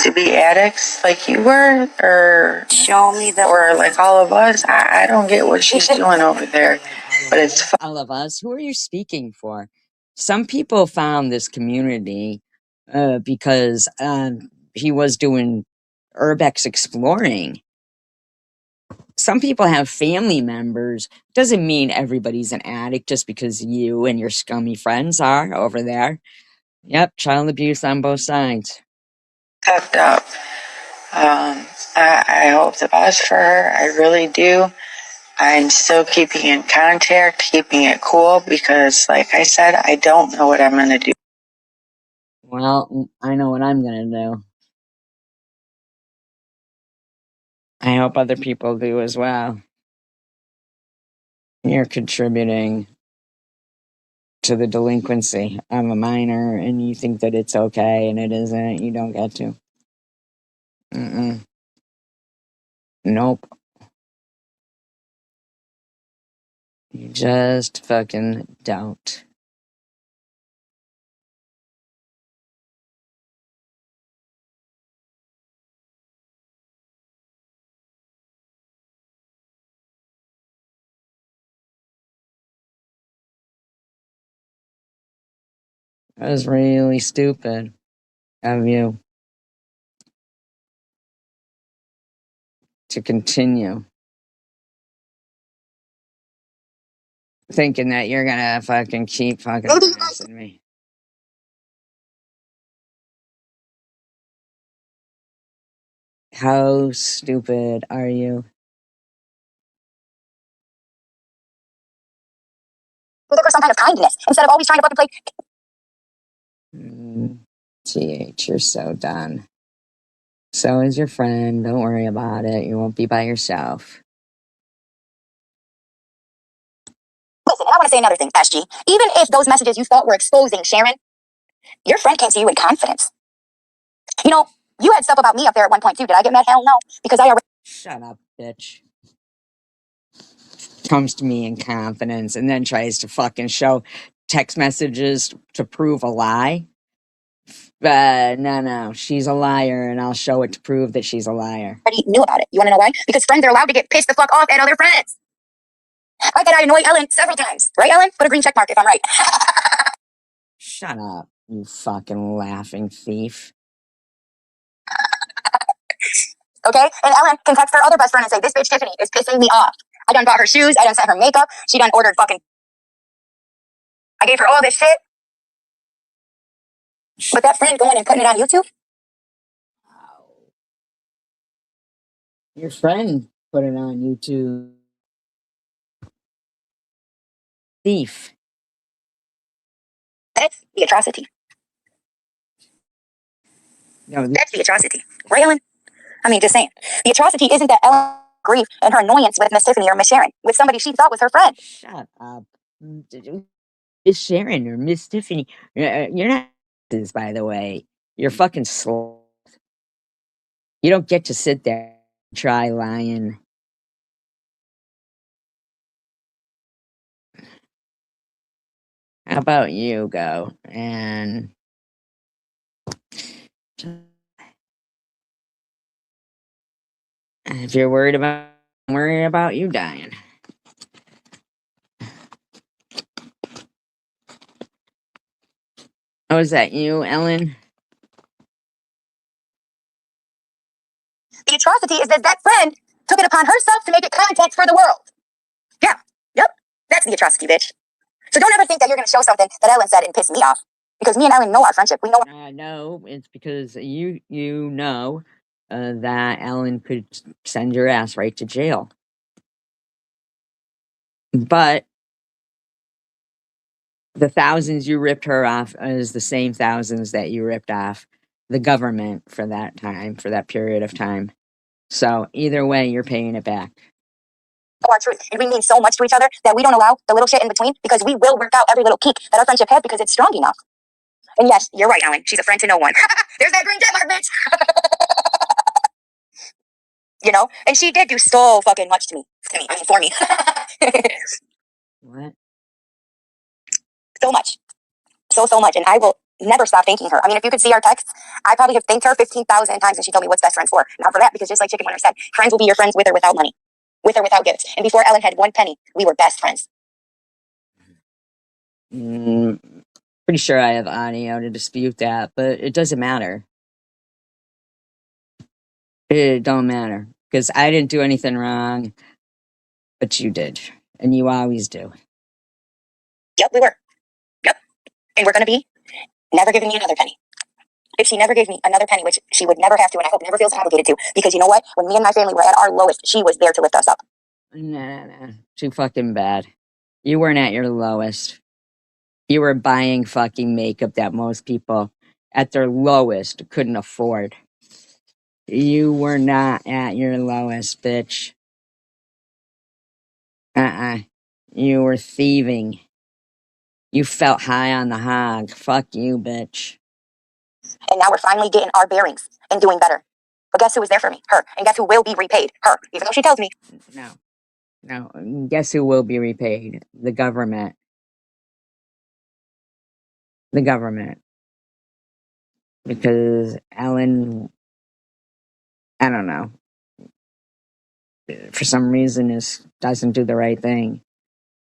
To be addicts like you were, or Show me the. or like all of us. I don't get what she's doing over there, but it's All of us. Who are you speaking for? Some people found this community because he was doing urbex exploring. Some people have family members. Doesn't mean everybody's an addict just because you and your scummy friends are over there. Yep, child abuse on both sides. fucked up. I hope the best for her. I really do. I'm still keeping in contact, keeping it cool, because like I said, I don't know what I'm going to do. Well, I know what I'm gonna do. I hope other people do as well. You're contributing to the delinquency of a minor and you think that it's okay and it isn't, you don't get to. Mm-mm. Nope. You just fucking don't. That was really stupid of you to continue thinking that you're gonna fucking keep fucking harassing me. How stupid are you? Look for some kind of kindness instead of always trying to fucking play. TH, you're so done. So is your friend. Don't worry about it. You won't be by yourself. Listen, and I want to say another thing, SG. Even if those messages you thought were exposing Sharon, your friend came to you with confidence. You know, you had stuff about me up there at one point too. Did I get mad? Hell no, because I already. Shut up, bitch. Comes to me in confidence and then tries to fucking show text messages to prove a lie. No, she's a liar, and I'll show it to prove that she's a liar. Already knew about it. You want to know why? Because friends are allowed to get pissed the fuck off at other friends. I bet I annoy Ellen several times. Right, Ellen? Put a green check mark if I'm right. Shut up, you fucking laughing thief. Okay? And Ellen can text her other best friend and say, this bitch Tiffany is pissing me off. I done bought her shoes. I done sent her makeup. She done ordered fucking. I gave her all this shit. But that friend going and putting it on YouTube? Your friend put it on YouTube. Thief. That's the atrocity. No, That's the atrocity. Right, Ellen? I mean, just saying. The atrocity isn't that Ellen grief and her annoyance with Miss Tiffany or Miss Sharon, with somebody she thought was her friend. shut up. Miss Sharon or Miss Tiffany. You're not this, by the way. You're fucking slow. You don't get to sit there and try lying. How about you go? And if you're worry about you dying. Oh, is that you, Ellen? The atrocity is that that friend took it upon herself to make it content for the world. Yeah. Yep. That's the atrocity, bitch. So don't ever think that you're going to show something that Ellen said and piss me off. Because me and Ellen know our friendship. We know. No, it's because you know that Ellen could send your ass right to jail. But the thousands you ripped her off is the same thousands that you ripped off the government for that time, for that period of time. So either way, you're paying it back. Our truth. And we mean so much to each other that we don't allow the little shit in between because we will work out every little kink that our friendship has because it's strong enough. And yes, you're right, Ellen. She's a friend to no one. There's that green jet mark, bitch. You know? And she did do so fucking much to me. I mean, for me. What? So much. So much. And I will never stop thanking her. I mean, if you could see our texts, I probably have thanked her 15,000 times and she told me what's best friends for. Not for that, because just like Chicken Winter said, friends will be your friends with or without money. With or without gifts. And before Ellen had one penny, we were best friends. Pretty sure I have audio to dispute that, but it doesn't matter. It don't matter. Because I didn't do anything wrong, but you did. And you always do. Yep, we were. Yep. And we're going to be never giving me another penny. If she never gave me another penny, which she would never have to, and I hope never feels obligated to, because you know what? When me and my family were at our lowest, she was there to lift us up. Nah. Too fucking bad. You weren't at your lowest. You were buying fucking makeup that most people at their lowest couldn't afford. You were not at your lowest, bitch. You were thieving. You felt high on the hog. Fuck you, bitch. And now we're finally getting our bearings and doing better. But guess who was there for me? Her. And guess who will be repaid? Her. Even though she tells me. No. Guess who will be repaid? The government. The government. Because Ellen, I don't know, for some reason doesn't do the right thing.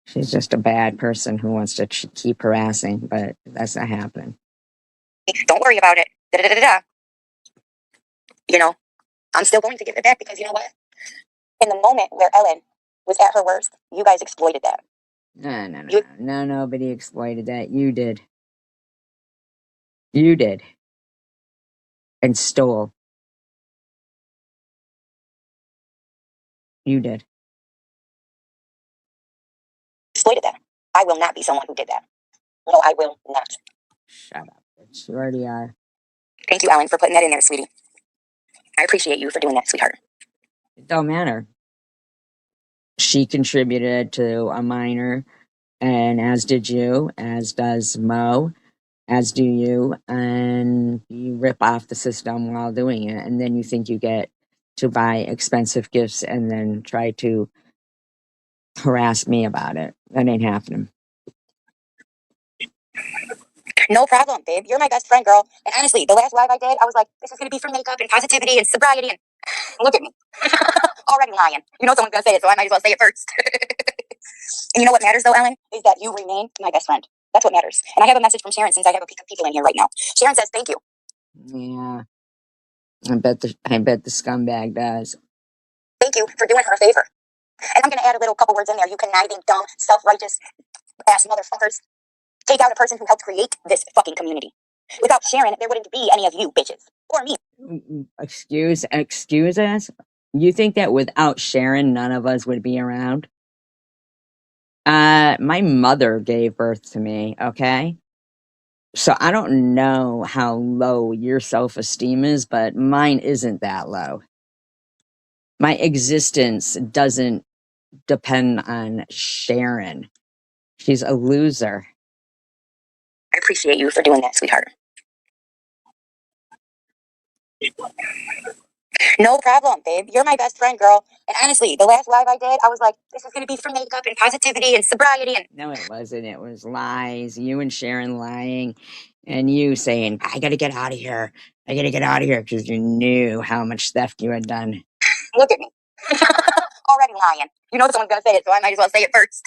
She's just a bad person who wants to keep harassing, but that's not happening. Don't worry about it. Da-da-da-da-da. You know, I'm still going to give it back because you know what? In the moment where Ellen was at her worst, you guys exploited that. No, nobody exploited that. You did. You did. And stole. You did. Exploited that. I will not be someone who did that. No, I will not. Shut up, bitch. You already are. Thank you, Ellen, for putting that in there, sweetie. I appreciate you for doing that, sweetheart. It don't matter. She contributed to a minor, and as did you, as does Mo, as do you, and you rip off the system while doing it, and then you think you get to buy expensive gifts and then try to harass me about it. That ain't happening. No problem, babe. You're my best friend, girl. And honestly, the last live I did, I was like, this is going to be for makeup and positivity and sobriety. And look at me. Already lying. You know someone's going to say it, so I might as well say it first. And you know what matters, though, Ellen? Is that you remain my best friend. That's what matters. And I have a message from Sharon since I have a peek of people in here right now. Sharon says, thank you. Yeah. I bet the scumbag does. Thank you for doing her a favor. And I'm going to add a little couple words in there. You conniving, dumb, self-righteous ass motherfuckers. Take out a person who helped create this fucking community. Without Sharon, there wouldn't be any of you bitches. Or me. Excuse us? You think that without Sharon, none of us would be around? My mother gave birth to me, okay? So I don't know how low your self-esteem is, but mine isn't that low. My existence doesn't depend on Sharon. She's a loser. I appreciate you for doing that, sweetheart. No problem, babe. You're my best friend, girl. And honestly, the last live I did, I was like, this is going to be for makeup and positivity and sobriety. And no, it wasn't. It was lies. You and Sharon lying, and you saying, I gotta get out of here. I gotta get out of here because you knew how much theft you had done. Look at me. Already lying. You know someone's going to say it, so I might as well say it first.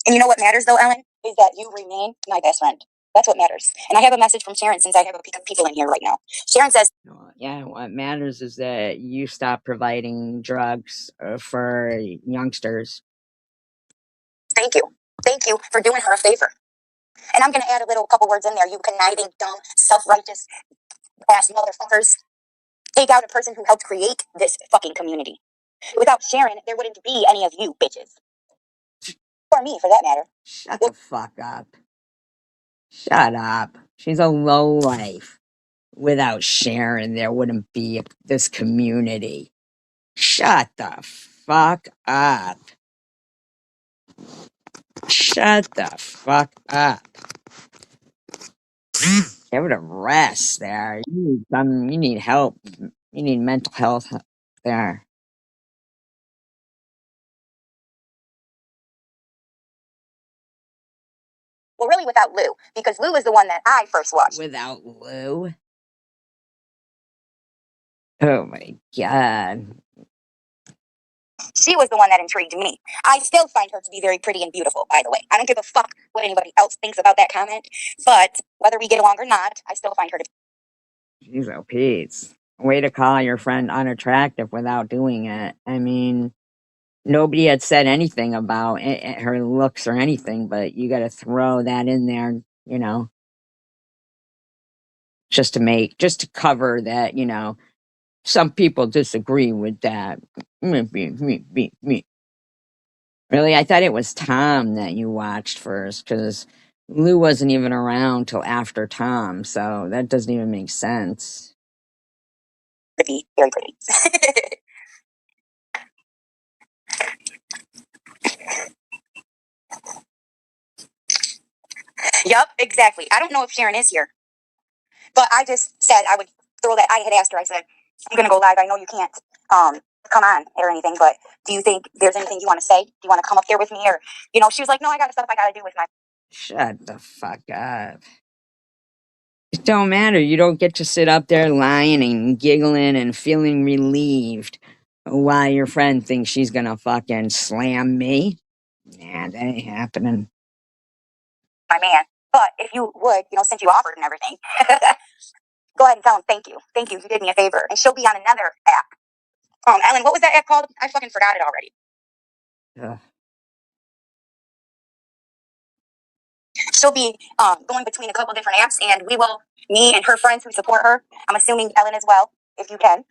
And you know what matters, though, Ellen, is that you remain my best friend. That's what matters. And I have a message from Sharon since I have a peek of people in here right now. Sharon says, yeah, what matters is that you stop providing drugs for youngsters. Thank you. Thank you for doing her a favor. And I'm going to add a little couple words in there. You conniving, dumb, self-righteous ass motherfuckers. Take out a person who helped create this fucking community. Without Sharon, there wouldn't be any of you bitches. Or me, for that matter. Shut the fuck up. Shut up. She's a lowlife. Without Sharon, there wouldn't be this community. Shut the fuck up. Shut the fuck up. Give it a rest there. You need help. You need mental health there. Well, really without Lou, because Lou is the one that I first watched. Without Lou? Oh my god. She was the one that intrigued me. I still find her to be very pretty and beautiful, by the way. I don't give a fuck what anybody else thinks about that comment, but whether we get along or not, I still find her to be. Jeez, oh Pete. Way to call your friend unattractive without doing it. I mean, nobody had said anything about her looks or anything, but you got to throw that in there, you know, just to cover that, you know, some people disagree with that. Me. Really, I thought it was Tom that you watched first because Lou wasn't even around till after Tom, so that doesn't even make sense. Pretty, very pretty. Yup, exactly. I don't know if Sharon is here, but I just said I would throw that. I had asked her, I said, I'm going to go live. I know you can't come on or anything, but do you think there's anything you want to say? Do you want to come up there with me? Or, you know, she was like, no, I got stuff I got to do with my. Shut the fuck up. It don't matter. You don't get to sit up there lying and giggling and feeling relieved while your friend thinks she's gonna fucking slam me. Nah, that ain't happening. My man. But if you would, you know, since you offered and everything, go ahead and tell him thank you. Thank you. You did me a favor. And she'll be on another app. Ellen, what was that app called? I fucking forgot it already. Ugh. She'll be going between a couple different apps, and me and her friends who support her, I'm assuming Ellen as well, if you can,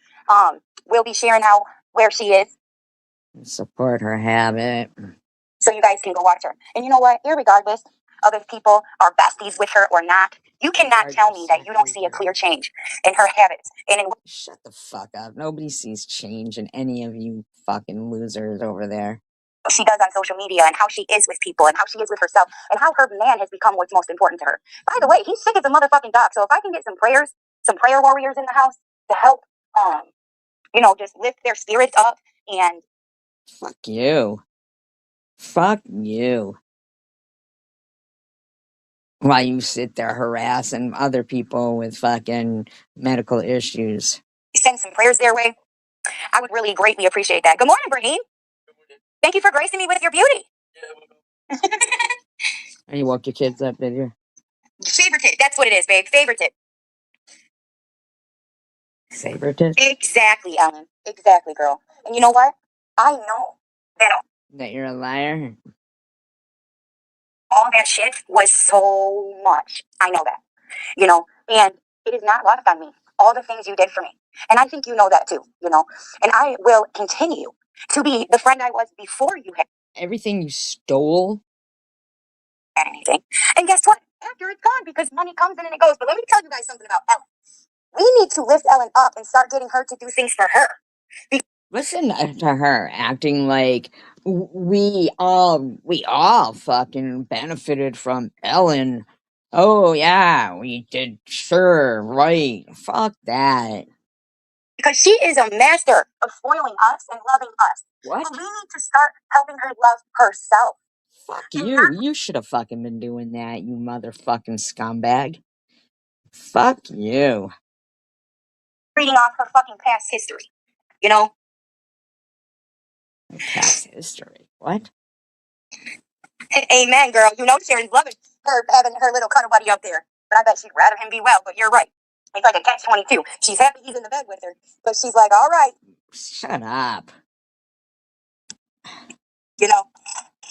we'll be sharing out where she is. Support her habit. So you guys can go watch her. And you know what? Irregardless of if people are besties with her or not, you cannot tell me that you don't see a clear change in her habits. And in Shut the fuck up. Nobody sees change in any of you fucking losers over there. what she does on social media and how she is with people and how she is with herself and how her man has become what's most important to her. By the way, he's sick as a motherfucking dog. So if I can get some prayers, some prayer warriors in the house to help, you know, just lift their spirits up and. Fuck you. Fuck you. While you sit there harassing other people with fucking medical issues. Send some prayers their way, I would really greatly appreciate that. Good morning, Brahim. Thank you for gracing me with your beauty. And you woke your kids up, did you? Favorite it. That's what it is, babe. Favorite it. Favorite it? Exactly, Ellen. Exactly, girl. And you know what? I know That you're a liar? all that shit was so much. I know that. You know, and it is not lost on me. All the things you did for me. And I think you know that too, you know. And I will continue to be the friend I was before you had Everything you stole? anything. And guess what? after it's gone because money comes in and it goes. But let me tell you guys something about Ellen. We need to lift Ellen up and start getting her to do things for her. Listen to her acting like we all fucking benefited from Ellen. Oh yeah, we did. Sure, right. Fuck that. Because she is a master of spoiling us and loving us. What? And we need to start helping her love herself. Fuck you. You should have fucking been doing that, you motherfucking scumbag. Fuck you. Reading off her fucking past history. You know? Past history. What? Amen, girl. You know Sharon's loving her having her little cuddle buddy up there. But I bet she'd rather him be well, but you're right. It's like a catch-22. She's happy he's in the bed with her, but she's like, all right, Shut up. you know.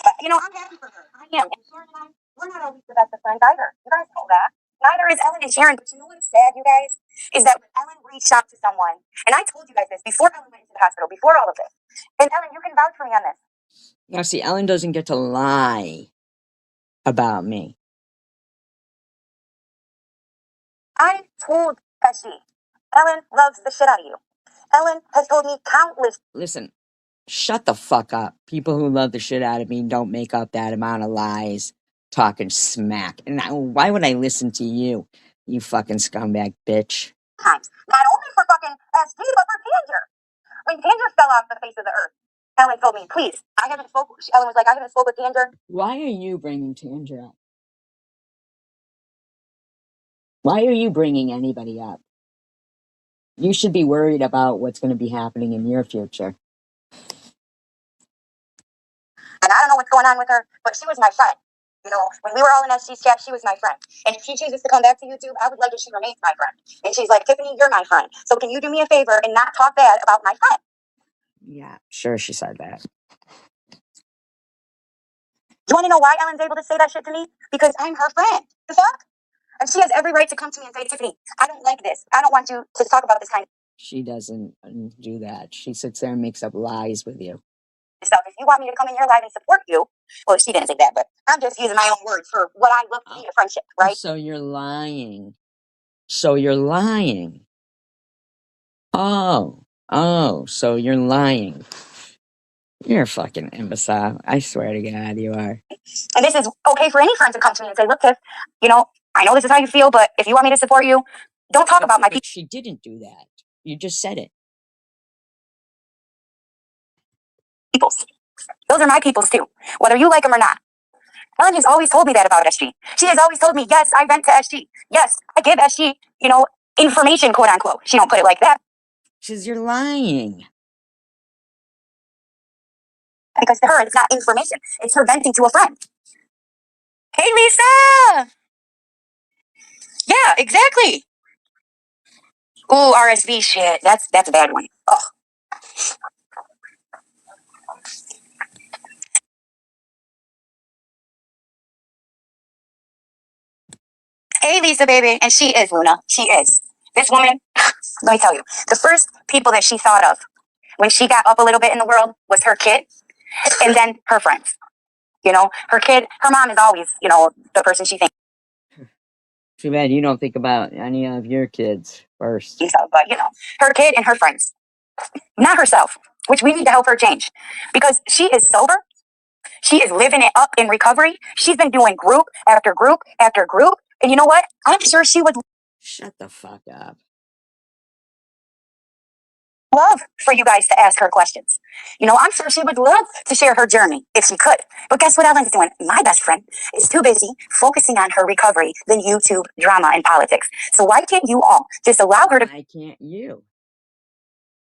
But, I'm happy for her. I am. And Sharon and I, we're not always the best of friends either. You guys know that. Neither is Ellen and Sharon. But you know what's sad, you guys? Is that when Ellen reached out to someone, and I told you guys this before Ellen went into the hospital, before all of this. And Ellen, you can vouch for me on this. Now, see, Ellen doesn't get to lie about me. I told Pesci, Ellen loves the shit out of you. Ellen has told me countless. Listen, shut the fuck up. People who love the shit out of me don't make up that amount of lies, talking smack. And why would I listen to you, you fucking scumbag bitch? Times. Not only for fucking SG, but for Tanger. When Tanger fell off the face of the earth, Ellen told me, please, Ellen was like, I haven't spoke with Tanger. Why are you bringing Tanger up? Why are you bringing anybody up? You should be worried about what's going to be happening in your future. And I don't know what's going on with her, but she was my friend. When we were all in SG's chat, she was my friend. And if she chooses to come back to YouTube, I would like if she remains my friend. And she's like, Tiffany, you're my friend. So can you do me a favor and not talk bad about my friend? Yeah, sure, she said that. You want to know why Ellen's able to say that shit to me? Because I'm her friend. The fuck? And she has every right to come to me and say, Tiffany, I don't like this. I don't want you to talk about this kind of She doesn't do that. She sits there and makes up lies with you. stuff. If you want me to come in your life and support you, well, she didn't say that, but I'm just using my own words for what I look to be a friendship, right? So you're lying. So you're lying. So you're lying. You're a fucking imbecile. I swear to God, you are. And this is okay for any friend to come to me and say, look, Tiff, I know this is how you feel, but if you want me to support you, don't talk about my people. She didn't do that. You just said it. Peoples. Those are my peoples too, whether you like them or not. Ellen has always told me that about SG. She has always told me, yes, I vent to SG. Yes, I give SG, information, quote unquote. She don't put it like that. Because you're lying. Because to her, it's not information. It's her venting to a friend. Hey, Lisa! Yeah, exactly. Ooh, RSV shit. That's a bad one. Ugh. Hey, Lisa, baby. And she is, Luna. She is. This woman, let me tell you, the first people that she thought of when she got up a little bit in the world was her kid and then her friends. Her kid, her mom is always, the person she thinks. Too bad you don't think about any of your kids first. But, her kid and her friends, not herself, which we need to help her change because she is sober. She is living it up in recovery. She's been doing group after group after group. And you know what? I'm sure she would Shut the fuck up. love for you guys to ask her questions. I'm sure she would love to share her journey if she could. But guess what Ellen's doing? My best friend is too busy focusing on her recovery than YouTube drama and politics. So why can't you all just allow her to... Why can't you?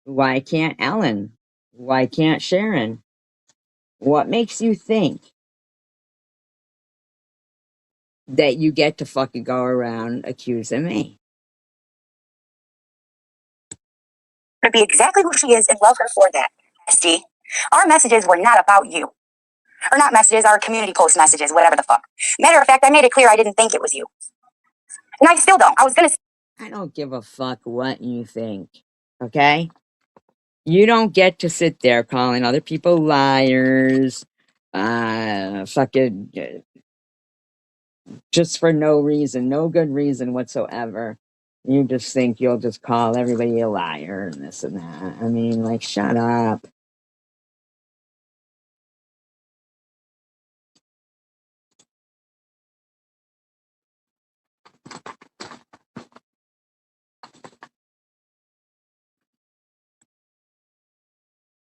Why can't Ellen? Why can't Sharon? What makes you think that you get to fucking go around accusing me? to be exactly who she is and love her for that. See, our messages were not about you. Or not messages, our community post messages, whatever the fuck. Matter of fact, I made it clear I didn't think it was you. And I still don't. I was gonna... I don't give a fuck what you think, okay? You don't get to sit there calling other people liars, fucking just for no reason, no good reason whatsoever. You just think you'll just call everybody a liar and this and that. I mean, like, shut up.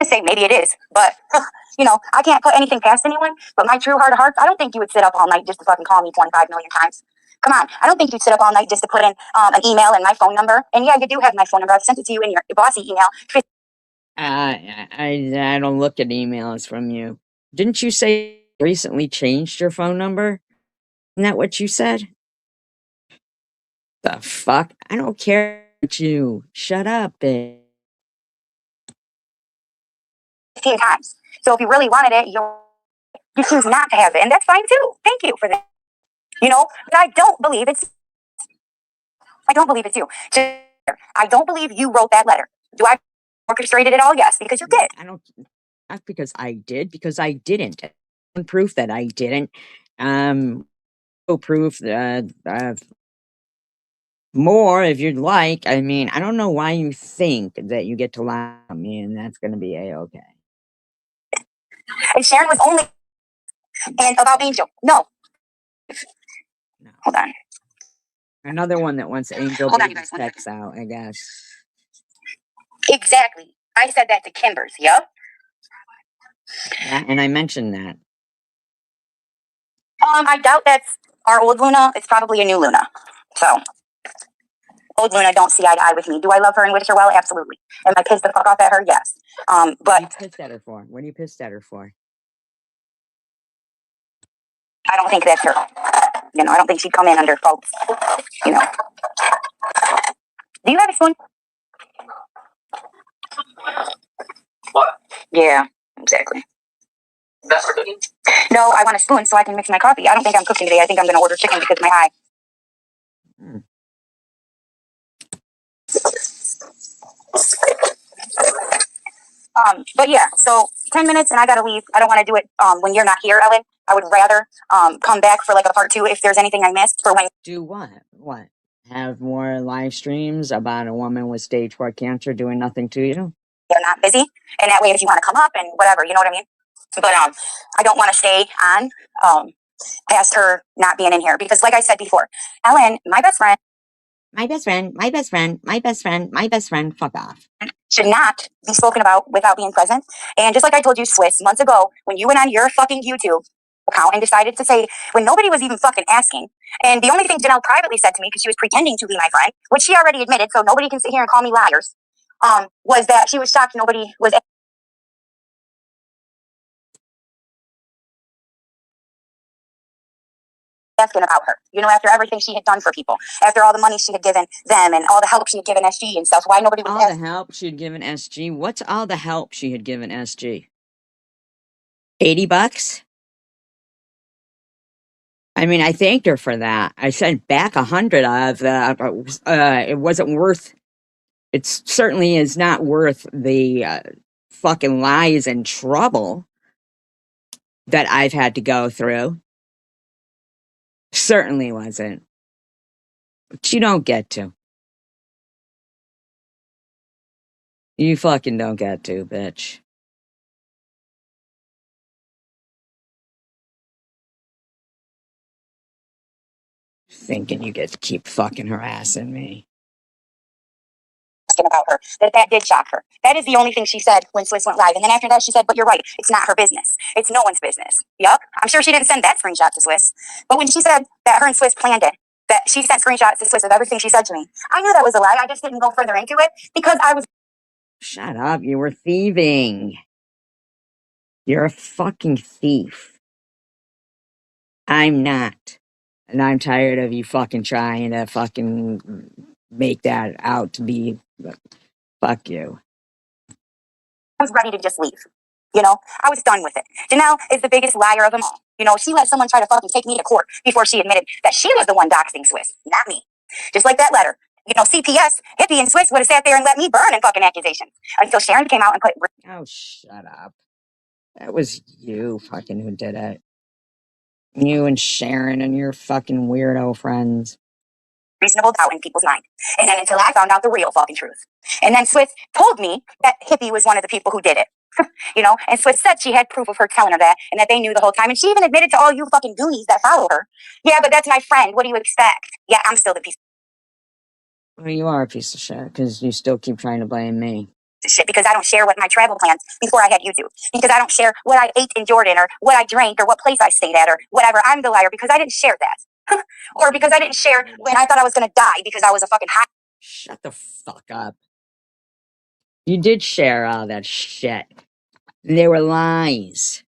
Say maybe it is, but you know, I can't put anything past anyone. But my true heart of hearts, I don't think you would sit up all night just to fucking call me 25 million times. Come on, I don't think you'd sit up all night just to put in an email and my phone number. And yeah, you do have my phone number. I've sent it to you in your bossy email. I don't look at emails from you. Didn't you say you recently changed your phone number? Isn't that what you said? The fuck? I don't care about you. Shut up, bitch. 15 times. So if you really wanted it, you choose not to have it, and that's fine too. Thank you for that. You know, but I don't believe it's. I don't believe it's you. I don't believe you wrote that letter. Do I orchestrated it all? Yes, because you did. I don't. Not because I did, because I didn't. Proof that I didn't. Proof more if you'd like. I mean, I don't know why you think that you get to lie at me and that's going to be a-okay. And Sharon was only and about Angel. No. Hold on. Another one that wants Angel baby's text out, I guess. Exactly. I said that to Kimbers. Yep. Yeah, and I mentioned that. I doubt that's our old Luna. It's probably a new Luna. So, old Luna don't see eye to eye with me. Do I love her and wish her well? Absolutely. Am I pissed the fuck off at her? Yes. But what are you pissed at her for? What are you pissed at her for? I don't think that's her. You know, I don't think she'd come in under false. You know. Do you have a spoon? What? Yeah, exactly. That's for cooking? No, I want a spoon so I can mix my coffee. I don't think I'm cooking today. I think I'm going to order chicken because of my eye. Mm. But yeah, so 10 minutes and I gotta leave. I don't want to do it when you're not here, Ellen. I would rather come back for like a part 2 if there's anything I missed for when. Do what? What? Have more live streams about a woman with stage 4 cancer doing nothing to you? You're not busy, and that way if you want to come up and whatever, you know what I mean? But I don't want to stay on past her not being in here because like I said before, Ellen, my best friend, fuck off. Should not be spoken about without being present. And just like I told you, Swiss, months ago, when you went on your fucking YouTube account and decided to say, when nobody was even fucking asking, and the only thing Janelle privately said to me, because she was pretending to be my friend, which she already admitted, so nobody can sit here and call me liars, was that she was shocked nobody was asking about her. You know, after everything she had done for people, after all the money she had given them and all the help she had given SG and stuff, why nobody was all the help she had given SG? What's all the help she had given SG? $80? I mean, I thanked her for that. I sent back 100 of that. It wasn't worth. It certainly is not worth the fucking lies and trouble that I've had to go through. Certainly wasn't. But you don't get to. You fucking don't get to, bitch. Thinking you get to keep fucking harassing me. About her, that did shock her. That is the only thing she said when Swiss went live. And then after that, she said, but you're right. It's not her business. It's no one's business. Yup. I'm sure she didn't send that screenshot to Swiss. But when she said that her and Swiss planned it, that she sent screenshots to Swiss of everything she said to me, I knew that was a lie. I just didn't go further into it because I was. Shut up. You were thieving. You're a fucking thief. I'm not. And I'm tired of you fucking trying to fucking make that out to be. Fuck you. I was ready to just leave. You know, I was done with it. Janelle is the biggest liar of them all. You know, she let someone try to fucking take me to court before she admitted that she was the one doxing Swiss, not me. Just like that letter. You know, CPS, Hippie, and Swiss would have sat there and let me burn in fucking accusations until Sharon came out and put. Oh, shut up. That was you fucking who did it. You and Sharon and your fucking weirdo friends. Reasonable doubt in people's mind. And then until I found out the real fucking truth. And then Swift told me that Hippie was one of the people who did it. You know, and Swift said she had proof of her telling her that and that they knew the whole time. And she even admitted to all you fucking goonies that follow her. Yeah, but that's my friend. What do you expect? Yeah, I'm still the piece Well, you are a piece of shit because you still keep trying to blame me. of shit because I don't share what my travel plans before I had YouTube. Because I don't share what I ate in Jordan or what I drank or what place I stayed at or whatever. I'm the liar because I didn't share that. Or because I didn't share when I thought I was going to die because I was a fucking hot. Shut the fuck up. You did share all that shit. They were lies.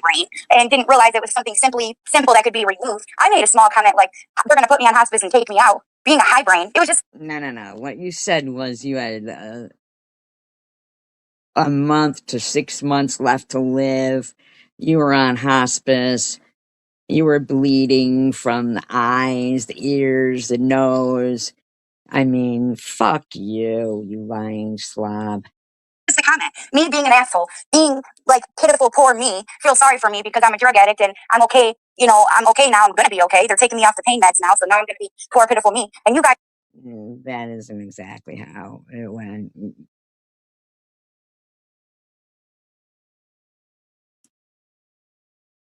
Brain and didn't realize it was something simple that could be removed. I made a small comment like, they're going to put me on hospice and take me out. Being a high brain, it was just. No. What you said was you had a month to 6 months left to live. You were on hospice. You were bleeding from the eyes, the ears, the nose. I mean, fuck you, you lying slob. Just a comment. Me being an asshole, being like pitiful, poor me, feel sorry for me because I'm a drug addict and I'm okay. You know, I'm okay now. I'm going to be okay. They're taking me off the pain meds now. So now I'm going to be poor, pitiful me. And you guys. That isn't exactly how it went.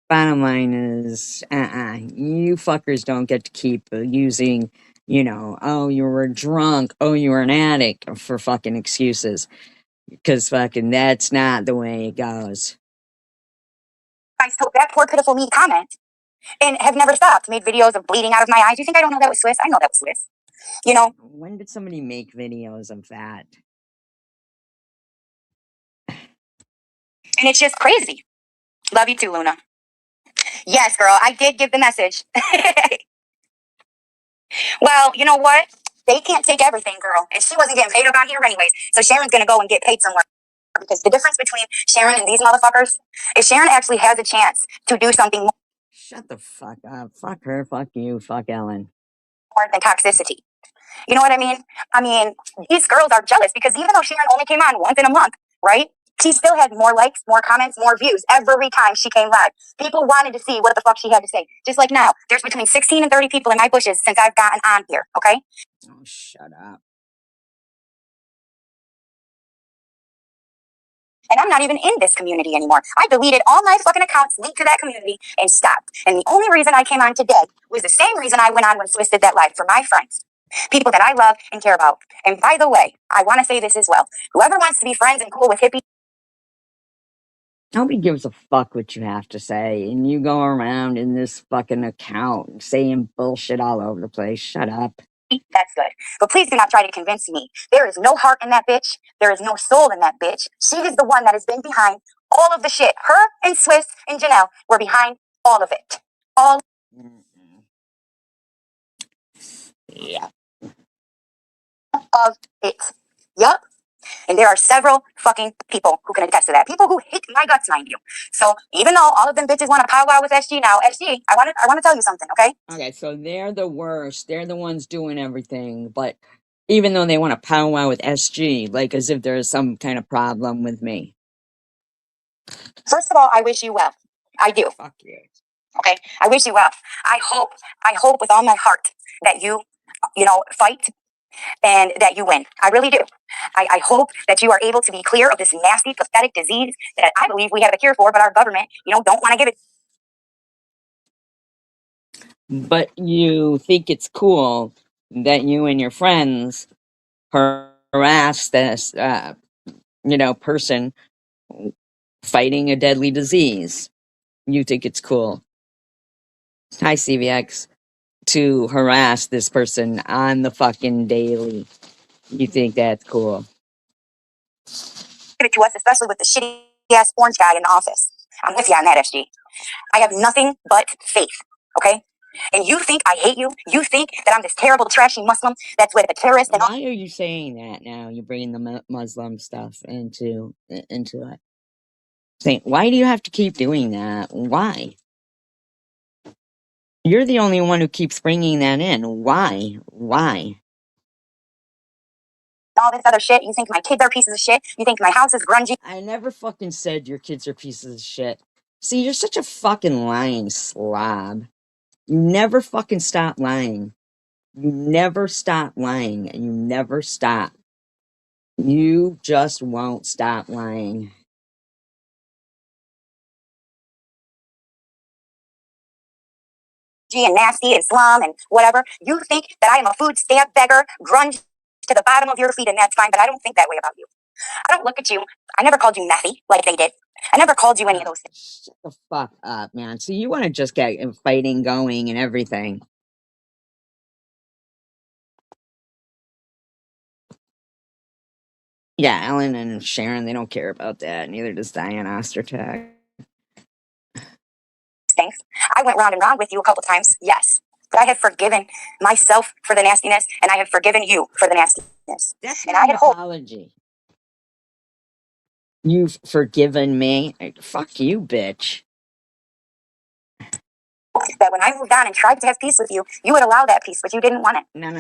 Bottom line is, you fuckers don't get to keep using, oh, you were drunk, oh, you were an addict for fucking excuses. Because fucking that's not the way it goes. Guys took that poor, pitiful me comment and have never stopped. Made videos of bleeding out of my eyes. You think I don't know that was Swiss? I know that was Swiss. You know. When did somebody make videos of that? And it's just crazy. Love you too, Luna. Yes, girl, I did give the message. Well, you know what? They can't take everything, girl. And she wasn't getting paid up out here anyways. So Sharon's going to go and get paid somewhere. Because the difference between Sharon and these motherfuckers is Sharon actually has a chance to do something more Shut the fuck up. Fuck her, fuck you, fuck Ellen. than toxicity. You know what I mean? I mean, these girls are jealous because even though Sharon only came on once in a month, right? She still had more likes, more comments, more views every time she came live. People wanted to see what the fuck she had to say. Just like now, there's between 16 and 30 people in my bushes since I've gotten on here, okay? Oh, shut up. And I'm not even in this community anymore. I deleted all my fucking accounts linked to that community and stopped. And the only reason I came on today was the same reason I went on when Swiss did that live for my friends. People that I love and care about. And by the way, I want to say this as well. Whoever wants to be friends and cool with hippies. Nobody gives a fuck what you have to say. And you go around in this fucking account saying bullshit all over the place. Shut up. That's good. But please do not try to convince me. There is no heart in that bitch. There is no soul in that bitch. She is the one that has been behind all of the shit. Her and Swiss and Janelle were behind all of it. All Yeah. of it. Yup. And there are several fucking people who can attest to that. People who hate my guts, mind you. So even though all of them bitches want to powwow with SG now, SG, I want to tell you something, okay? Okay, so they're the worst. They're the ones doing everything. But even though they want to powwow with SG, like as if there's some kind of problem with me. First of all, I wish you well. I do. Fuck you. Okay? I wish you well. I hope with all my heart that you fight and that you win. I really do. I hope that you are able to be clear of this nasty, pathetic disease that I believe we have a cure for, but our government, don't want to give it. But you think it's cool that you and your friends harass this, person fighting a deadly disease. You think it's cool. Hi, CVX. To harass this person on the fucking daily. You think that's cool. Give it to us, especially with the shitty ass orange guy in the office. I'm with you on that, SG. I have nothing but faith, okay? And you think I hate you? You think that I'm this terrible, trashy Muslim that's with a terrorist and all? Why are you saying that now? You're bringing the Muslim stuff into it. Why do you have to keep doing that? Why? You're the only one who keeps bringing that in. Why? Why? All this other shit. You think my kids are pieces of shit? You think my house is grungy? I never fucking said your kids are pieces of shit. See, you're such a fucking lying slob. You never fucking stop lying. You never stop lying, and you never stop. You just won't stop lying. And nasty and slum and whatever. You think that I am a food stamp beggar, grunge to the bottom of your feet, and that's fine, but I don't think that way about you. I don't look at you. I never called you methy like they did. I never called you any of those things. Shut the fuck up, man. So you want to just get fighting going and everything. Yeah, Ellen and Sharon, they don't care about that. Neither does Diane Ostertag. Things. I went round and round with you a couple times, yes. But I have forgiven myself for the nastiness, and I have forgiven you for the nastiness. That's and not I an had hope apology. You've forgiven me. Fuck you, bitch. that when I moved on and tried to have peace with you, you would allow that peace, but you didn't want it. No.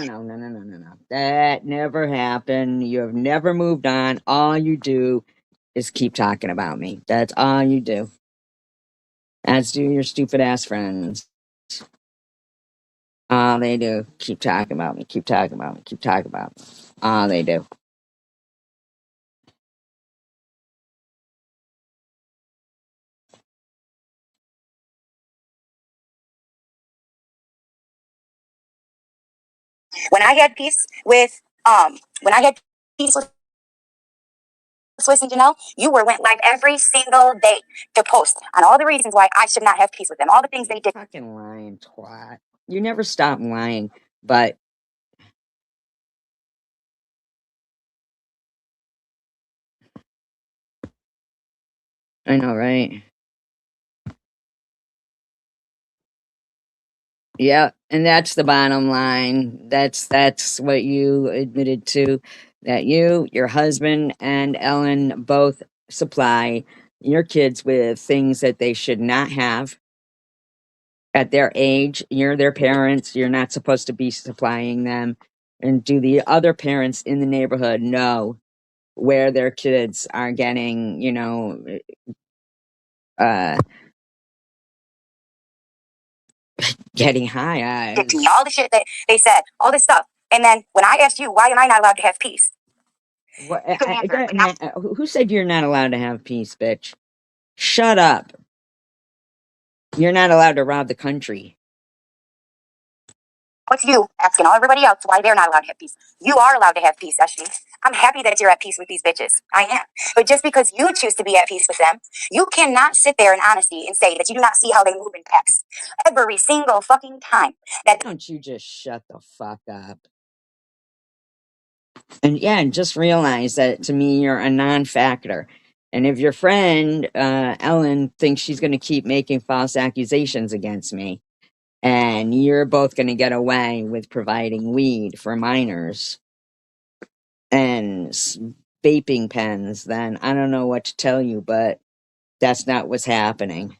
That never happened. You have never moved on. All you do is keep talking about me. That's all you do. As do your stupid ass friends. All they do. Keep talking about me. Keep talking about me. Keep talking about me. All they do. When I had peace with when I had peace with Swiss and Janelle, you went live every single day to post on all the reasons why I should not have peace with them, all the things they did. Fucking lying twat. You never stop lying, but I know, right? Yeah, and that's the bottom line. That's what you admitted to, that you, your husband, and Ellen both supply your kids with things that they should not have at their age. You're their parents. You're not supposed to be supplying them. And do the other parents in the neighborhood know where their kids are getting, uh, getting high? Did to me, all the shit that they said, all this stuff. And then when I asked you, why am I not allowed to have peace? What, who said you're not allowed to have peace, bitch? Shut up. You're not allowed to rob the country. What's you asking all everybody else why they're not allowed to have peace? You are allowed to have peace, Ashley. I'm happy that you're at peace with these bitches. I am. But just because you choose to be at peace with them, you cannot sit there in honesty and say that you do not see how they move in packs. Every single fucking time. Why don't you just shut the fuck up? And yeah, and just realize that to me, you're a non-factor. And if your friend, Ellen, thinks she's going to keep making false accusations against me, and you're both going to get away with providing weed for minors and vaping pens, then I don't know what to tell you, but that's not what's happening.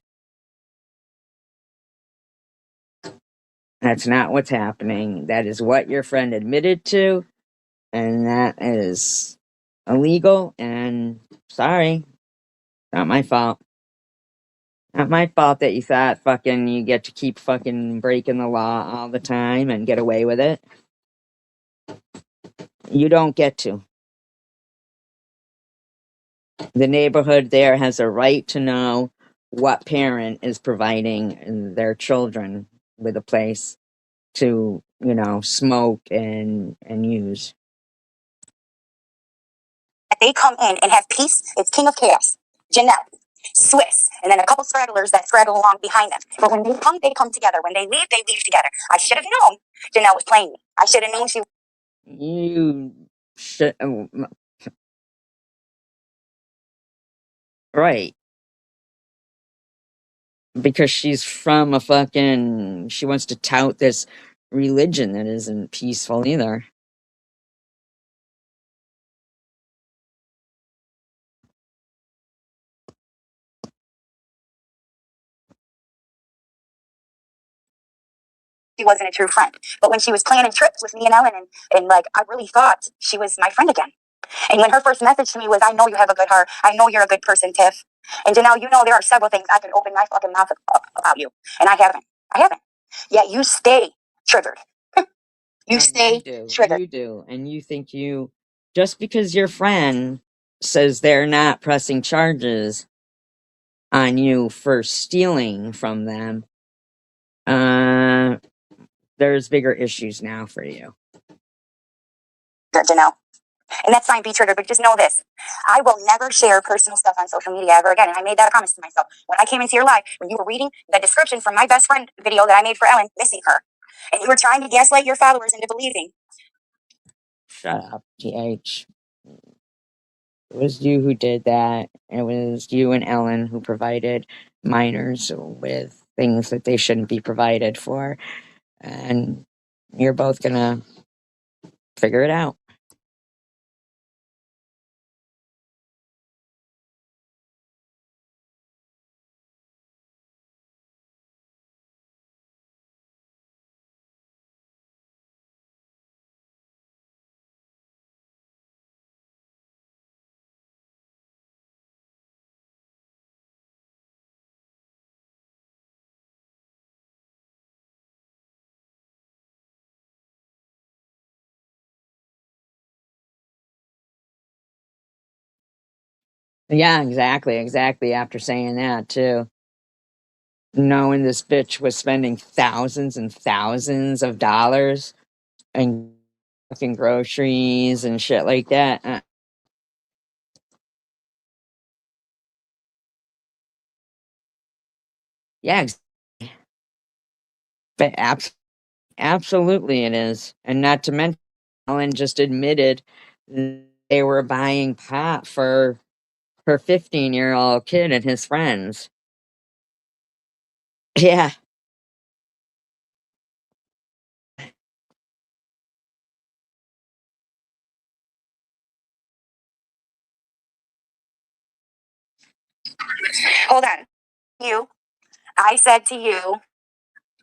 That's not what's happening. That is what your friend admitted to, and that is illegal. And sorry, not my fault. Not my fault that you thought fucking you get to keep fucking breaking the law all the time and get away with it. You don't get to. The neighborhood there has a right to know what parent is providing their children with a place to, smoke and use. They come in and have peace. It's King of Chaos, Janelle, Swiss, and then a couple stragglers that straggle along behind them. But when they come together. When they leave together. I should have known Janelle was playing me. I should have known she. You should. Right. Because she's from she wants to tout this religion that isn't peaceful either. She wasn't a true friend. But when she was planning trips with me and Ellen, and like, I really thought she was my friend again. And when her first message to me was, I know you have a good heart. I know you're a good person, Tiff. And Janelle, you know there are several things I could open my fucking mouth up about you, and I haven't. I haven't. Yet you stay triggered. You stay triggered. You do. And you think just because your friend says they're not pressing charges on you for stealing from them, uh, there's bigger issues now for you. Janelle. And that's fine, be triggered, but just know this. I will never share personal stuff on social media ever again. And I made that a promise to myself. When I came into your life, when you were reading the description from my best friend video that I made for Ellen, missing her, and you were trying to gaslight your followers into believing. Shut up, TH. It was you who did that. It was you and Ellen who provided minors with things that they shouldn't be provided for. And you're both gonna figure it out. Yeah, exactly. After saying that, too. Knowing this bitch was spending thousands and thousands of dollars and fucking groceries and shit like that. Yeah, but absolutely it is. And not to mention, Ellen just admitted they were buying pot for her 15-year-old kid and his friends. Yeah. Hold on. I said to you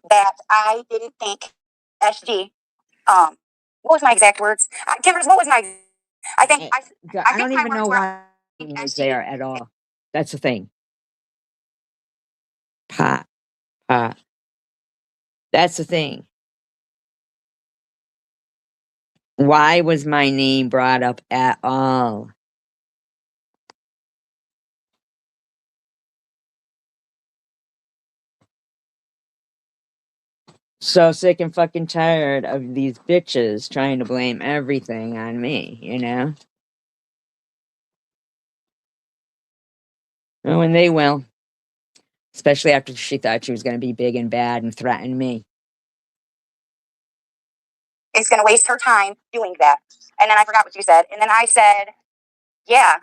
that I didn't think SG, what was my exact words? Kimber's, what was my, I think, I I don't think my even know words were, why he was there at all. That's the thing. Pot, pot. That's the thing. Why was my name brought up at all? So sick and fucking tired of these bitches trying to blame everything on me, you know? Oh, and they will. Especially after she thought she was going to be big and bad and threaten me. is going to waste her time doing that. And then I forgot what you said. And then I said, yeah,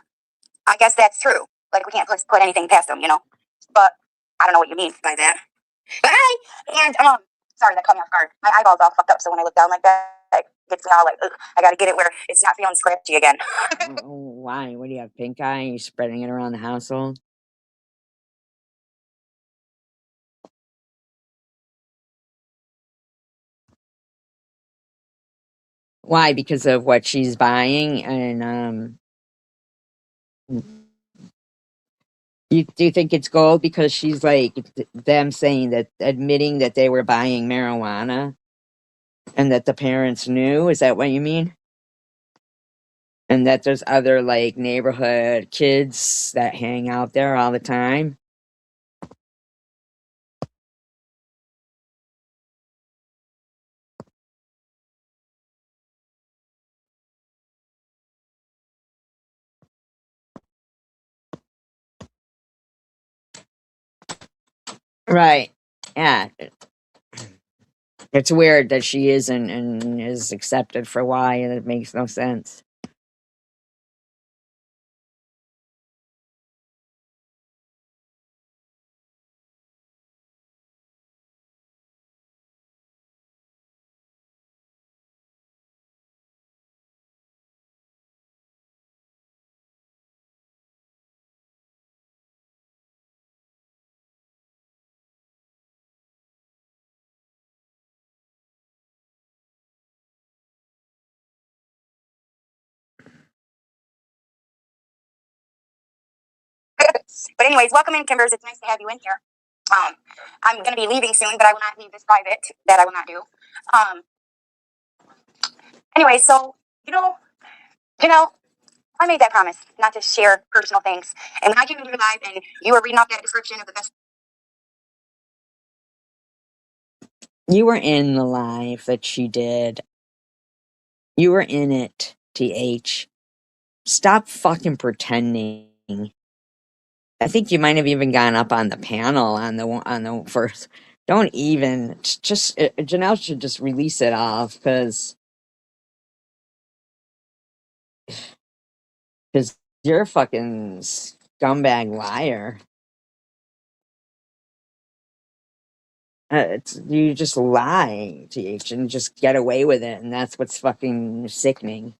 I guess that's true. Like, we can't put anything past them, you know? But I don't know what you mean by that. But and sorry, that caught me off guard. My eyeball's all fucked up, so when I look down like that, it gets me all like, ugh, I gotta get it where it's not feeling scratchy again. Why? What do you have, pink eye? Are you spreading it around the household? Why? Because of what she's buying and do you think it's gold because she's like them saying that admitting that they were buying marijuana and that the parents knew? Is that what you mean? And that there's other like neighborhood kids that hang out there all the time? Right. Yeah. It's weird that she isn't and is accepted for why, and it makes no sense. But anyways, welcome in, Kimbers. It's nice to have you in here. I'm going to be leaving soon, but I will not leave this private. That I will not do. Anyway, so, I made that promise not to share personal things. And when I came into your live and you were reading off that description of the best. You were in the live that she did. You were in it, TH. Stop fucking pretending. I think you might have even gone up on the panel on the first. Don't even just Janelle should just release it off because you're a fucking scumbag liar. You just lie, TH, and just get away with it, and that's what's fucking sickening.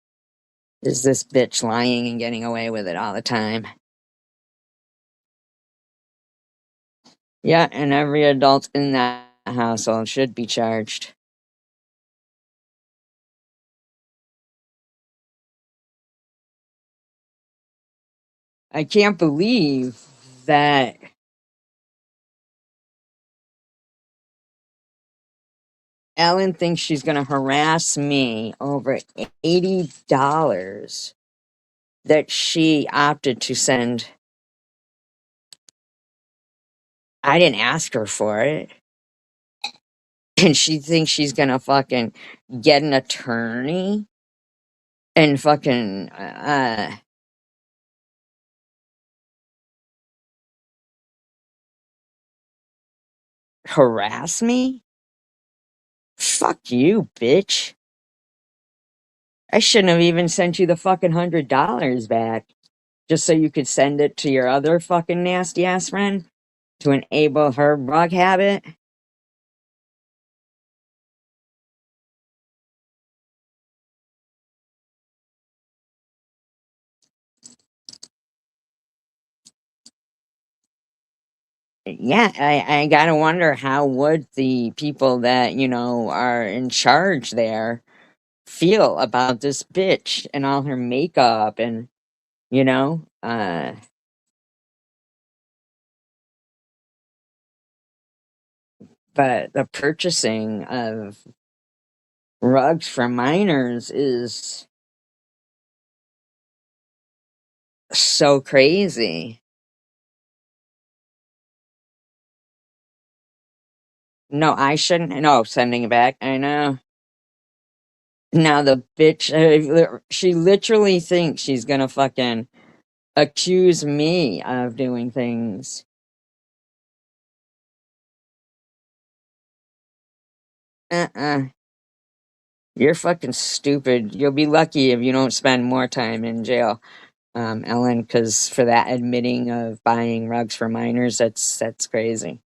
Is this bitch lying and getting away with it all the time? Yeah, and every adult in that household should be charged. I can't believe that Ellen thinks she's going to harass me over $80 that she opted to send. I didn't ask her for it. And she thinks she's going to fucking get an attorney and fucking harass me? Fuck you, bitch. I shouldn't have even sent you the fucking $100 back just so you could send it to your other fucking nasty ass friend to enable her rug habit. Yeah, I gotta wonder how would the people that, are in charge there feel about this bitch and all her makeup and, you know, uh, but the purchasing of rugs for minors is so crazy. No, I shouldn't. No, sending it back. I know. Now the bitch, she literally thinks she's gonna fucking accuse me of doing things. Uh-uh. You're fucking stupid. You'll be lucky if you don't spend more time in jail, Ellen, because for that admitting of buying rugs for minors, that's crazy.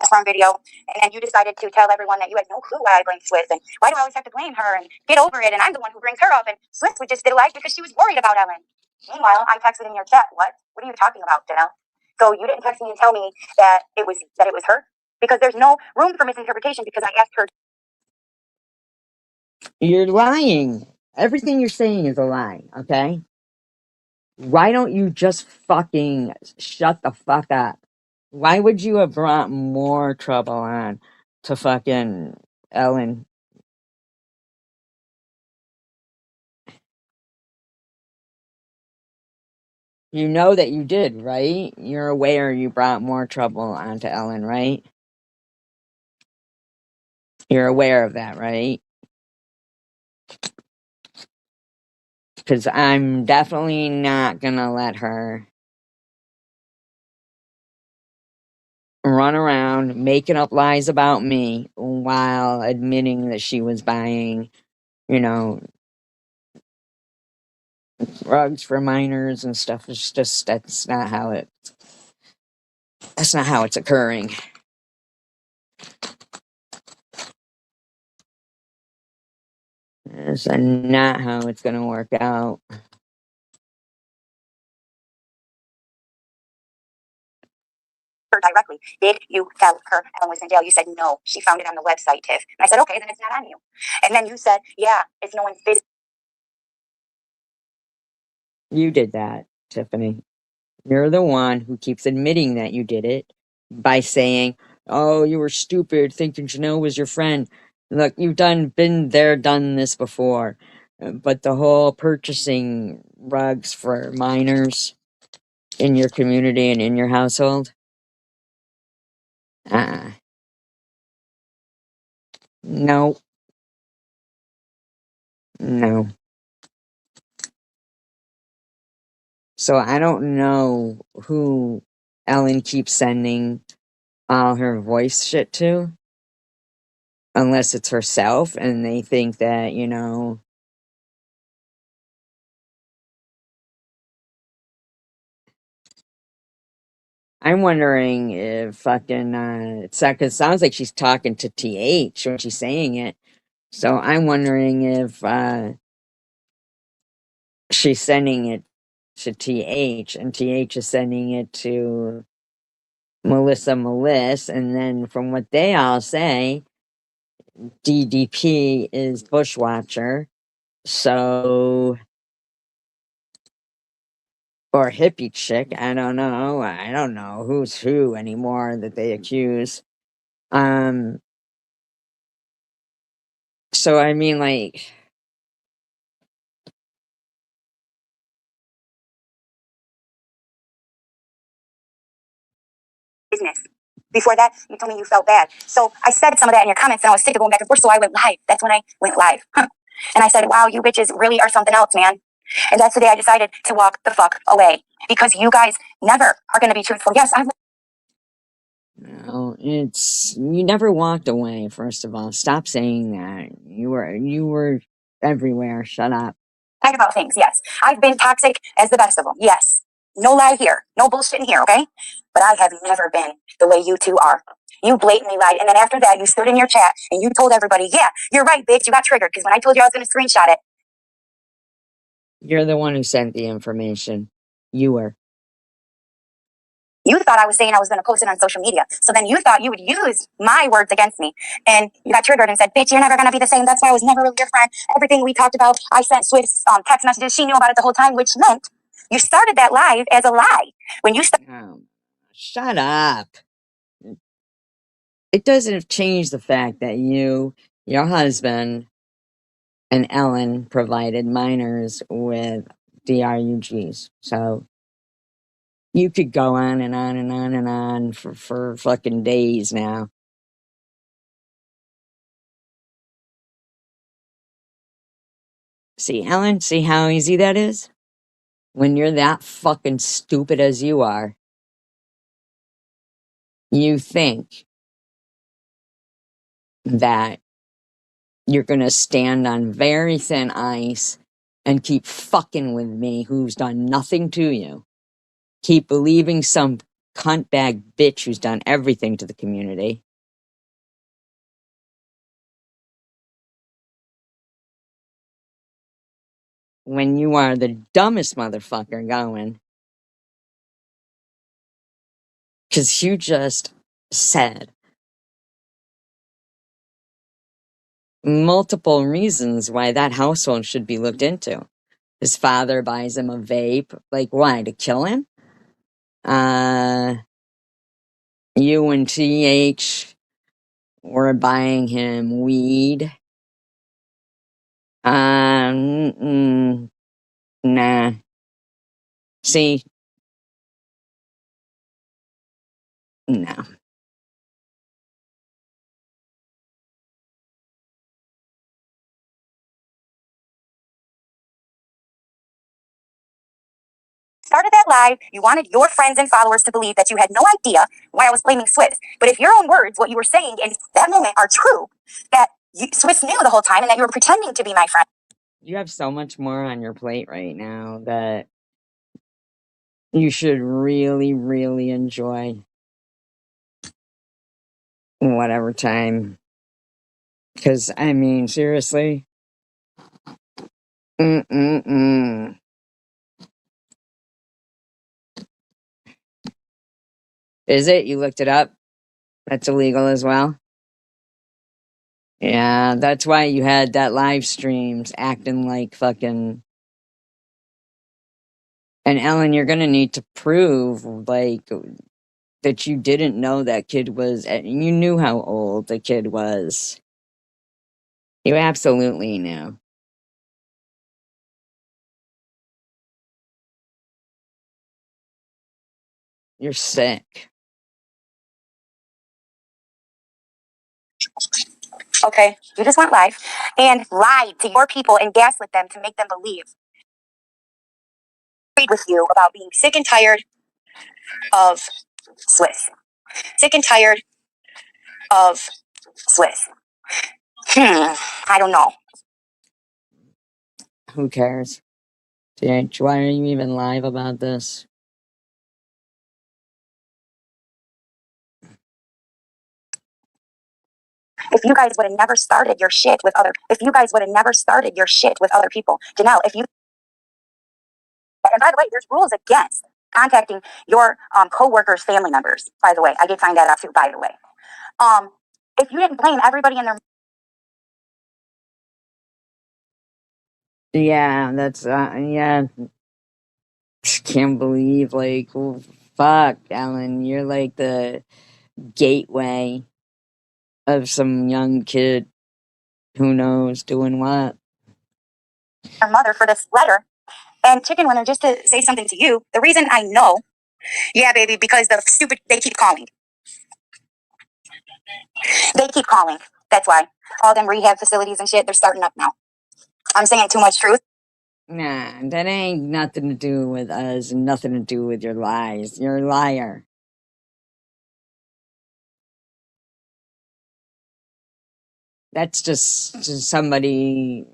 From video, and then you decided to tell everyone that you had no clue why I blamed Swiss, and why do I always have to blame her, and get over it, and I'm the one who brings her up, and Swiss would just did a live because she was worried about Ellen. Meanwhile, I texted in your chat, what are you talking about, Janelle? So you didn't text me and tell me that it was her? Because there's no room for misinterpretation because I asked her. You're lying. Everything you're saying is a lie, okay? Why don't you just fucking shut the fuck up? Why would you have brought more trouble on to fucking Ellen? You know that you did, right? You're aware you brought more trouble onto Ellen, right? You're aware of that, right? Because I'm definitely not gonna let her run around making up lies about me while admitting that she was buying, you know, rugs for minors and stuff. It's just that's not how it's occurring. That's not how it's gonna work out. Her directly. Did you tell her Ellen was in jail? You said no. She found it on the website, Tiff. And I said, okay, then it's not on you. And then you said, yeah, it's no one's business. You did that, Tiffany. You're the one who keeps admitting that you did it by saying, "Oh, you were stupid thinking Janelle was your friend." Look, you've been there, done this before. But the whole purchasing rugs for minors in your community and in your household, uh, no, no. So I don't know who Ellen keeps sending all her voice shit to, unless it's herself, and they think that, I'm wondering if fucking, it sounds like she's talking to TH when she's saying it. So I'm wondering if, she's sending it to TH and TH is sending it to Melissa, and then from what they all say, DDP is Bushwatcher. So, or hippie chick, I don't know. I don't know who's who anymore that they accuse. Um, so I mean, like, Business. Before that, you told me you felt bad. So I said some of that in your comments and I was sick of going back and forth, so I went live. That's when I went live. And I said, wow, you bitches really are something else, man. And that's the day I decided to walk the fuck away. Because you guys never are going to be truthful. Yes, I've no, you never walked away. First of all, stop saying that. You were everywhere. Shut up. lied about things, yes. I've been toxic as the best of them, yes. No lie here. No bullshit in here, okay? But I have never been the way you two are. You blatantly lied. And then after that, you stood in your chat and you told everybody, yeah, you're right, bitch. You got triggered because when I told you I was going to screenshot it, You're the one who sent the information. You were. you thought I was saying I was going to post it on social media. So then you thought you would use my words against me. And you got triggered and said, bitch, you're never going to be the same. That's why I was never really your friend. Everything we talked about, I sent Swift's text messages. She knew about it the whole time, which meant you started that live as a lie. When you Oh, shut up. It doesn't change the fact that your husband, and Ellen provided minors with DRUGs. So you could go on and on and on and on for fucking days now. See, Ellen, see how easy that is? When you're that fucking stupid as you are, you think that you're gonna stand on very thin ice and keep fucking with me who's done nothing to you. Keep believing some cuntbag bitch who's done everything to the community. When you are the dumbest motherfucker going. Because you just said multiple reasons why that household should be looked into. His father buys him a vape. Like, why? To kill him? Uh, you and TH were buying him weed. Nah. See, no. started that live, you wanted your friends and followers to believe that you had no idea why I was blaming Swiss. But if your own words, what you were saying in that moment are true, that Swiss knew the whole time and that you were pretending to be my friend. You have so much more on your plate right now that you should really, really enjoy whatever time. Because, I mean, seriously. Mm-mm-mm. Is it? You looked it up? That's illegal as well? Yeah, that's why you had that live streams acting like fucking And Ellen, you're gonna need to prove, like, that you didn't know that kid was, you knew how old the kid was. You absolutely knew. You're sick. Okay, you just went live and lied to your people and gaslit them to make them believe. With you about being sick and tired of Swiss. Sick and tired of Swiss. I don't know. Who cares? TH, why are you even live about this? If you guys would have never started your shit with other people, Janelle, if you, and by the way, there's rules against contacting your co-workers' family members. By the way, I did find that out too. By the way, if you didn't blame everybody in their, Yeah, that's, yeah. Can't believe, like, oh, fuck, Ellen, you're like the gateway of some young kid who knows doing what. their mother for this letter. And chicken winner, just to say something to you, the reason I know, yeah, baby, because the stupid, they keep calling. They keep calling. That's why. All them rehab facilities and shit, they're starting up now. I'm saying too much truth. Nah, that ain't nothing to do with us and nothing to do with your lies. You're a liar. That's just somebody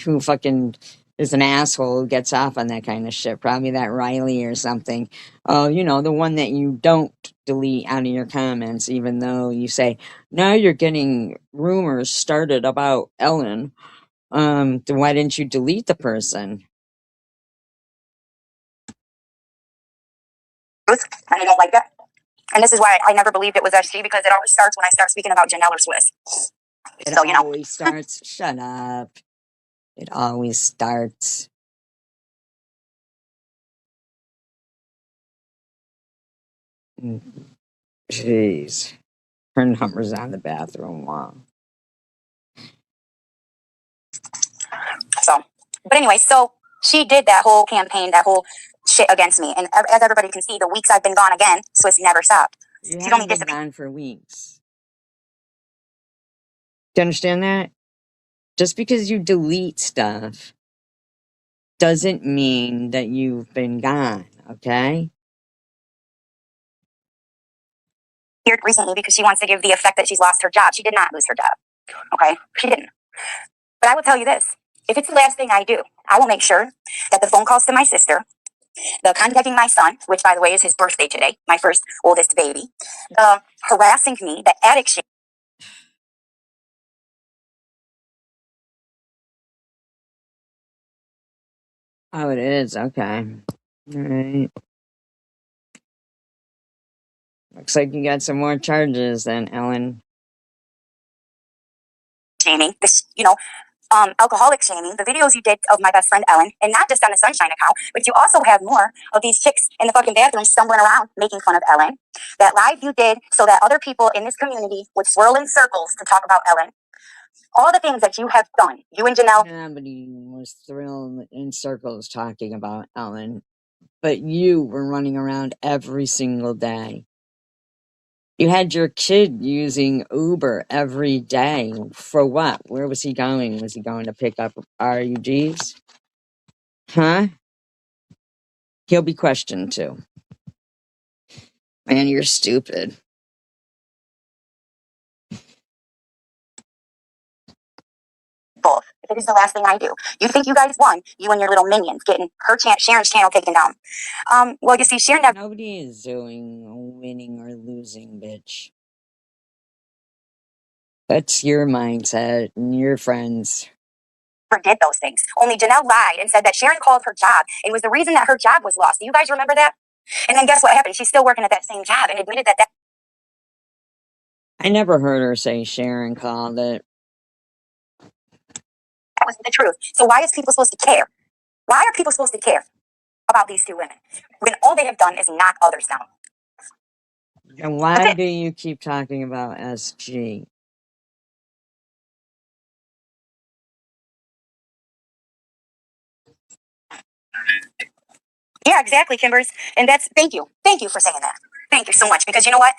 who fucking is an asshole who gets off on that kind of shit. Probably that Riley or something. Oh, you know, the one that you don't delete out of your comments, even though you say, now you're getting rumors started about Ellen. Then why didn't you delete the person? Truth, and I don't like that. And this is why I never believed it was SG, because it always starts when I start speaking about Janelle or Swiss. It So, you know. always starts. Shut up. It always starts. Jeez. Her number's on the bathroom wall. So, but anyway, so she did that whole campaign, that whole shit against me. And as everybody can see, the weeks I've been gone again, Swiss never stopped. You She's only haven't been disappeared. gone for weeks. Do you understand that? Just because you delete stuff doesn't mean that you've been gone, okay? Here recently because she wants to give the effect that she's lost her job. She did not lose her job. Okay? She didn't. But I will tell you this. If it's the last thing I do, I will make sure that the phone calls to my sister, the contacting my son, which by the way is his birthday today, my first oldest baby, the harassing me, the addiction. Oh, it is. Okay. All right. Looks like you got some more charges then, Ellen. Shaming, this, alcoholic shaming, the videos you did of my best friend Ellen, and not just on the Sunshine account, but you also have more of these chicks in the fucking bathroom stumbling around making fun of Ellen. That live you did so that other people in this community would swirl in circles to talk about Ellen. All the things that you have done, you and Janelle. Nobody was thrilled in circles talking about Ellen, but you were running around every single day. You had your kid using Uber every day. For what? Where was he going? Was he going to pick up RUGs? Huh? He'll be questioned too. Man, you're stupid. Both. If it is the last thing I do, you think you guys won? You and your little minions getting Sharon's channel taken down. Well, you see, Sharon never. Nobody is doing winning or losing, bitch. That's your mindset and your friends. Did those things. Only Janelle lied and said that Sharon called her job. It was the reason that her job was lost. Do you guys remember that? And then guess what happened? She's still working at that same job and admitted that I never heard her say Sharon called it. that wasn't the truth. So why is people supposed to care? Why are people supposed to care? about these two women when all they have done is knock others down. And why do you keep talking about SG? Yeah, exactly, Kimbers. And that's, thank you. Thank you for saying that. Thank you so much. Because you know what?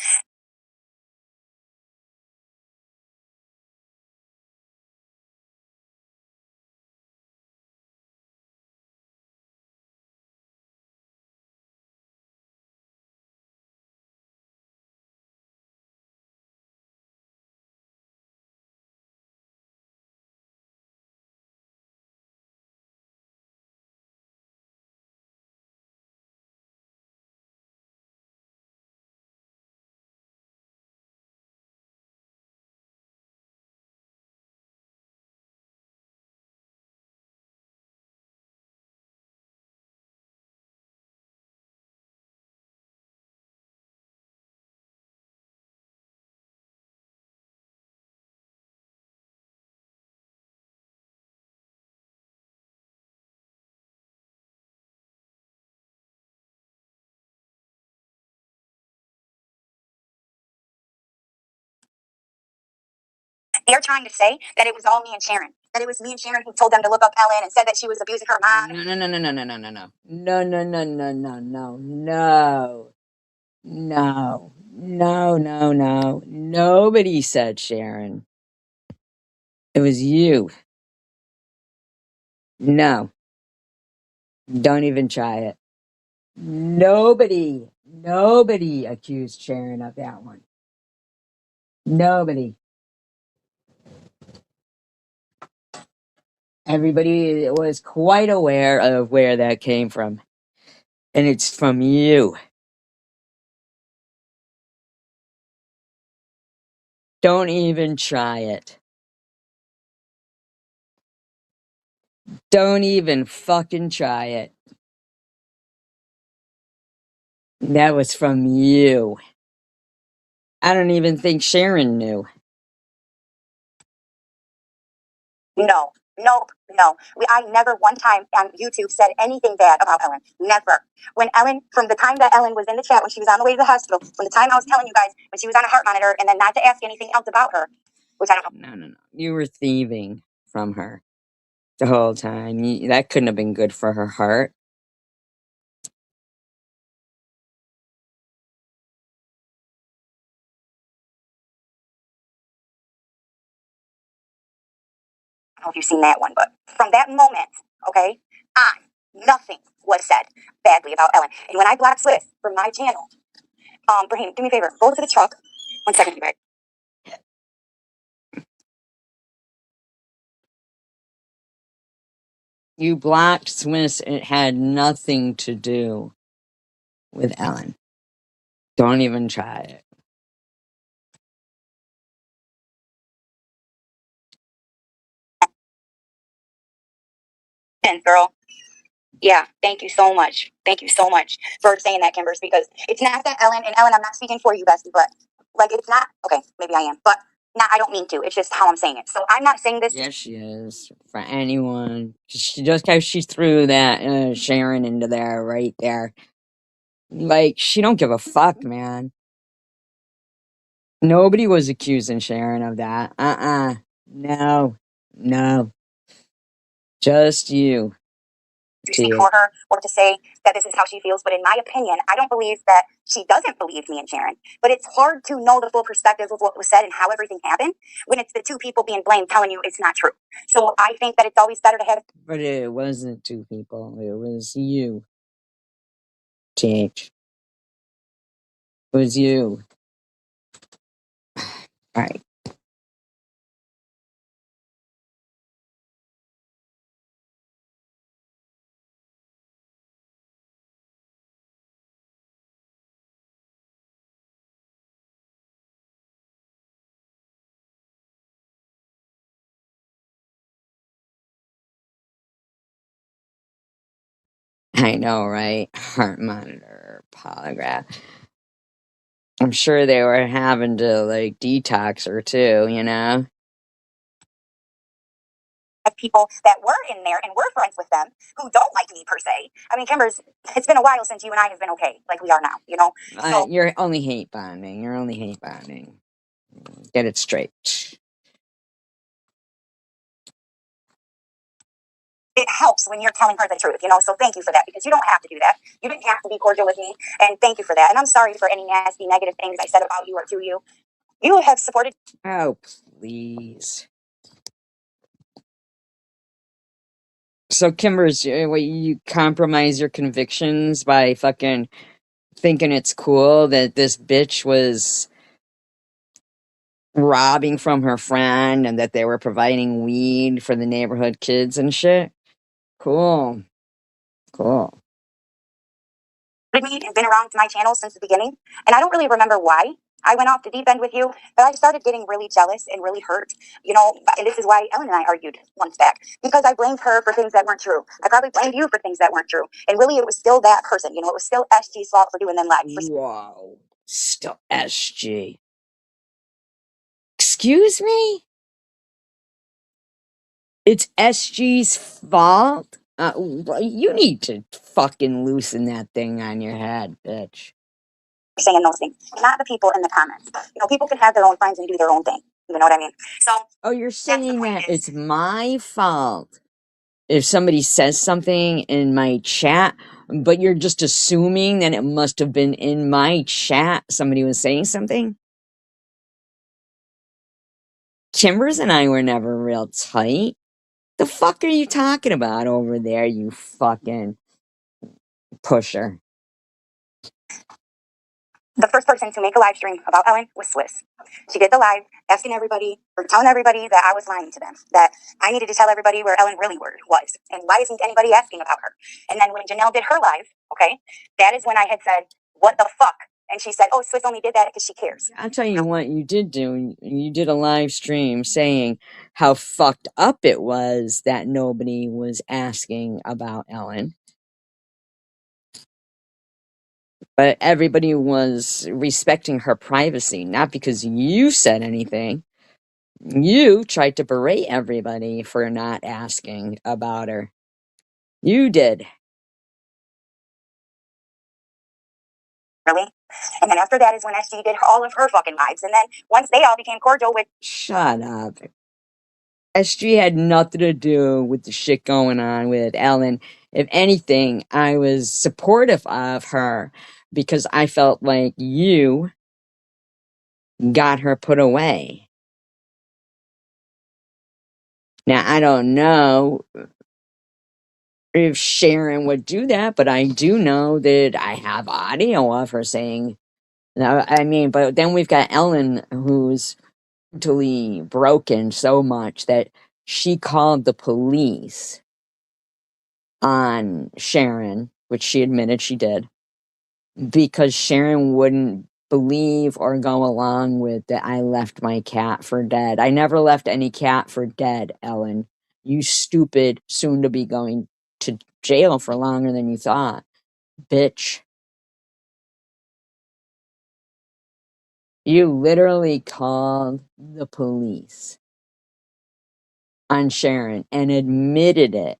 They're trying to say that it was all me and Sharon. That it was me and Sharon who told them to look up Ellen and said that she was abusing her mom. No, no, no, no, no, no, no, no, no, no, no, no, no, no, no, no, no, no, no. Nobody said Sharon. It was you. No, don't even try it. Nobody accused Sharon of that one. Nobody. Everybody was quite aware of where that came from. And it's from you. Don't even try it. Don't even fucking try it. That was from you. I don't even think Sharon knew. No, nope, no. I never one time on YouTube said anything bad about Ellen. Never. When Ellen, from the time that Ellen was in the chat when she was on the way to the hospital, from the time I was telling you guys when she was on a heart monitor, and then not to ask anything else about her, which I don't know. No, no, no. You were thieving from her the whole time. That couldn't have been good for her heart. I don't know if you've seen that one, but from that moment, okay, on, nothing was said badly about Ellen. And when I blocked Swift from my channel, Brahim, do me a favor, go to the truck. 1 second, you guys. You blocked Swiss. It had nothing to do with Ellen. Don't even try it. And girl, yeah, thank you so much. Thank you so much for saying that, Kimbers, because it's not that Ellen, and Ellen, I'm not speaking for you, bestie, but like it's not, okay, maybe I am, but not, I don't mean to. It's just how I'm saying it. So I'm not saying this. Yes, she is. For anyone. She just how she threw that Sharon into there right there. Like, she don't give a fuck, man. Nobody was accusing Sharon of that. No. No. Just you. To speak for her or to say that this is how she feels, but in my opinion, I don't believe that she doesn't believe me and Sharon. But it's hard to know the full perspective of what was said and how everything happened when it's the two people being blamed telling you it's not true. So I think that it's always better to have. But it wasn't two people. It was you. TH. It was you. Alright. I know, right? Heart monitor, polygraph. I'm sure they were having to, like, detox her too, you know? people that were in there and were friends with them who don't like me per se. I mean, Kimber's, it's been a while since you and I have been okay, like we are now, you know? So You're only hate bonding. You're only hate bonding. Get it straight. it helps when you're telling her the truth, you know? So thank you for that, because you don't have to do that. You didn't have to be cordial with me, and thank you for that. And I'm sorry for any nasty, negative things I said about you or to you. You have supported. Oh, please. So, Kimbers, what, you compromise your convictions by fucking thinking it's cool that this bitch was robbing from her friend and that they were providing weed for the neighborhood kids and shit? Cool. Cool. Me and been around my channel since the beginning, and I don't really remember why I went off the deep end with you, but I started getting really jealous and really hurt, you know. And this is why Ellen and I argued once back, because I blamed her for things that weren't true. I probably blamed you for things that weren't true, and really it was still that person, you know. It was still SG's fault for doing them live. Whoa. Still SG. Excuse me? It's SG's fault? You need to fucking loosen that thing on your head, bitch. Saying those things, not the people in the comments. You know, people can have their own friends and do their own thing. You know what I mean? So, oh, you're saying that it's my fault if somebody says something in my chat, but you're just assuming that it must have been in my chat somebody was saying something? Kimbers and I were never real tight. The fuck are you talking about over there, you fucking pusher? the first person to make a live stream about Ellen was Swiss. She did the live asking everybody, or telling everybody that I was lying to them, that I needed to tell everybody where Ellen really was, and why isn't anybody asking about her? And then when Janelle did her live, okay, that is when I had said, what the fuck? And she said, oh, Swiss only did that because she cares. I'll tell you what you did do. You did a live stream saying how fucked up it was that nobody was asking about Ellen. But everybody was respecting her privacy, not because you said anything. You tried to berate everybody for not asking about her. You did. Really? And then after that is when SG did all of her fucking lives. And then once they all became cordial with. Shut up. SG had nothing to do with the shit going on with Ellen. If anything, I was supportive of her because I felt like you got her put away. Now, I don't know if Sharon would do that, but I do know that I have audio of her saying, no, I mean, but then we've got Ellen who's totally broken so much that she called the police on Sharon, which she admitted she did, because Sharon wouldn't believe or go along with that I left my cat for dead. I never left any cat for dead, Ellen. You stupid, soon to be going to jail for longer than you thought, bitch. You literally called the police on Sharon and admitted it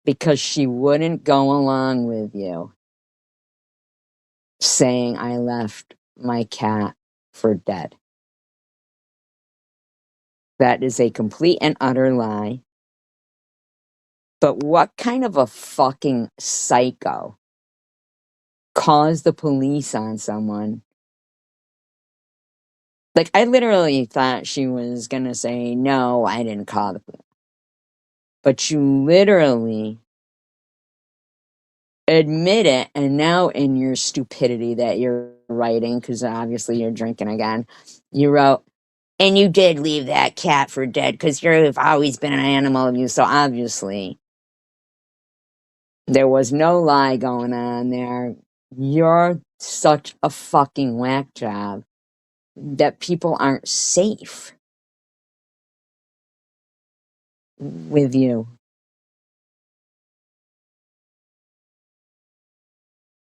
because she wouldn't go along with you saying I left my cat for dead. That is a complete and utter lie. But what kind of a fucking psycho calls the police on someone? Like, I literally thought she was gonna say, no, I didn't call the police. But you literally admit it, and now in your stupidity that you're writing, because obviously you're drinking again, you wrote, and you did leave that cat for dead because you've always been an animal abuse. So obviously there was no lie going on there. You're such a fucking whack job that people aren't safe with you.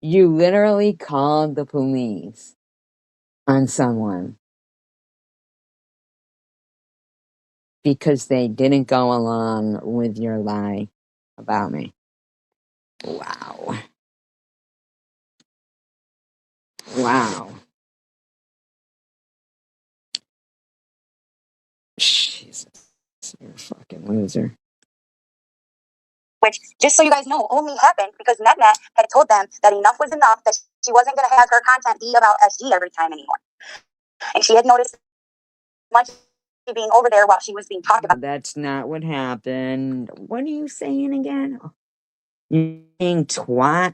You literally called the police on someone because they didn't go along with your lie about me. Wow. Wow. Jesus. You're a fucking loser. Which, just so you guys know, only happened because Net had told them that enough was enough, that she wasn't going to have her content be about SG every time anymore. And she had noticed much being over there while she was being talked about. That's not what happened. What are you saying again? You saying twat?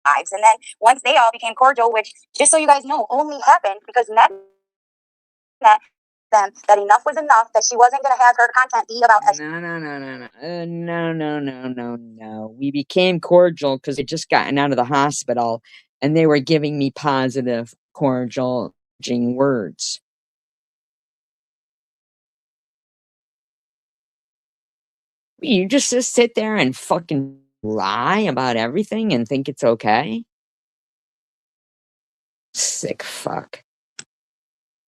And then once they all became cordial, which, just so you guys know, only happened because Net them that enough was enough, that she wasn't going to have her content be about SG. No. We became cordial because I just gotten out of the hospital and they were giving me positive, cordial words. You just sit there and fucking lie about everything and think it's okay? Sick fuck.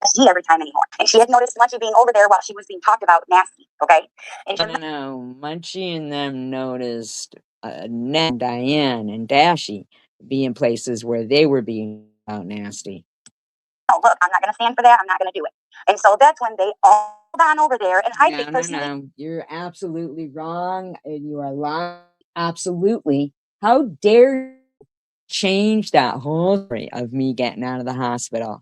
SG every time anymore. And she had noticed Munchie being over there while she was being talked about nasty, okay? And No. Munchie and them noticed Ned, Diane, and Dashy being places where they were being out nasty. oh, look, I'm not going to stand for that. I'm not going to do it. And so that's when they all gone over there. And I think personally, No. You're absolutely wrong. And you are lying. Absolutely. How dare you change that whole story of me getting out of the hospital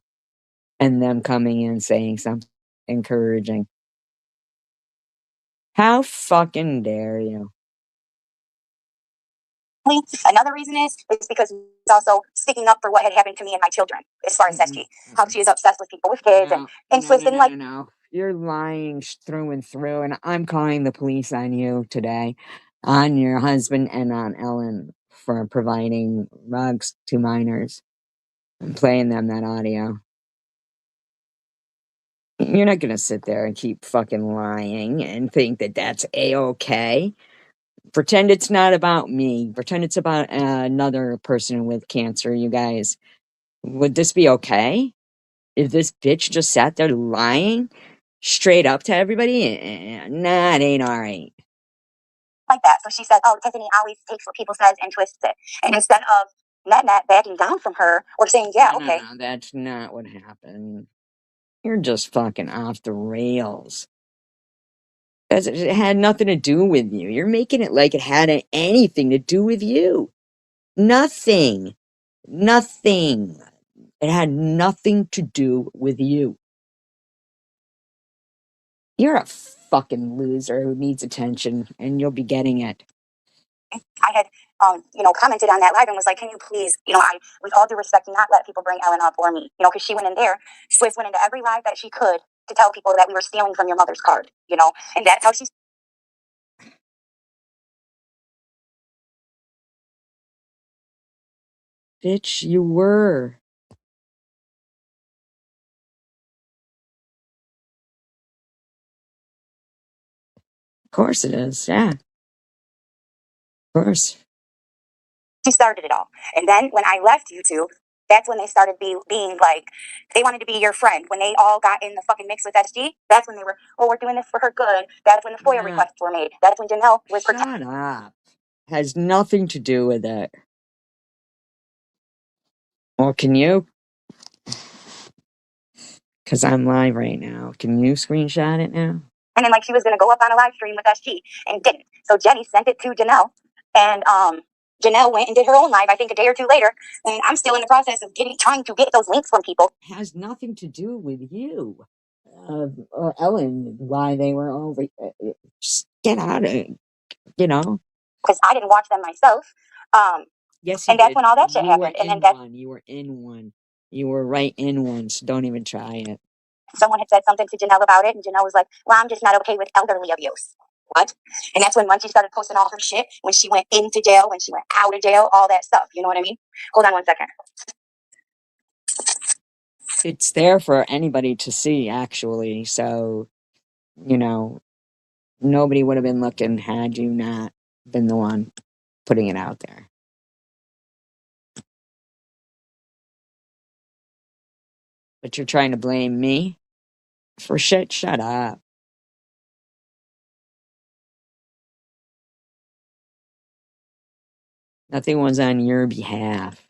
and them coming in saying something encouraging? How fucking dare you? another reason is because she's also sticking up for what had happened to me and my children, as far as SG. How she is obsessed with people with kids and twisted like. No. You're lying through and through, and I'm calling the police on you today, on your husband and on Ellen for providing rugs to minors and playing them that audio. You're not gonna sit there and keep fucking lying and think that that's a-okay. Pretend it's not about me. Pretend it's about another person with cancer, you guys. Would this be okay? If this bitch just sat there lying straight up to everybody? Nah, it ain't alright. Like that. So she said, oh, Tiffany always takes what people says and twists it. And instead of Net backing down from her or saying, yeah, okay. No, that's not what happened. You're just fucking off the rails. It had nothing to do with you. You're making it like it had anything to do with you. Nothing. Nothing. It had nothing to do with you. You're a fucking loser who needs attention, and you'll be getting it. I had, commented on that live and was like, can you please, with all due respect, not let people bring Ellen up or me, because she went in there. Swiss went into every live that she could to tell people that we were stealing from your mother's card, and that's how she's. Bitch, you were. Of course it is, yeah. Of course. She started it all. And then when I left YouTube, that's when they started being like, they wanted to be your friend. When they all got in the fucking mix with SG, that's when they were, oh, we're doing this for her good. That's when the FOIA requests were made. That's when Janelle was Shut up. Has nothing to do with it. Well, can you? Because I'm live right now. Can you screenshot it now? And then, like, she was going to go up on a live stream with SG and didn't. So Jenny sent it to Janelle. And Janelle went and did her own live, I think a day or two later. And I'm still in the process of trying to get those links from people. Has nothing to do with you. Or Ellen, why they were over. Just get out of it, Because I didn't watch them myself. Yes, you and that's did. when all that shit You happened. were And then in one. You were in one. You were right in one, so don't even try it. someone had said something to Janelle about it, and Janelle was like, well, I'm just not okay with elderly abuse. What? And that's when Munchie started posting all her shit, when she went into jail, when she went out of jail, all that stuff. You know what I mean? Hold on one second. It's there for anybody to see, actually. So, nobody would have been looking had you not been the one putting it out there. But you're trying to blame me for shit? Shut up. Nothing was on your behalf.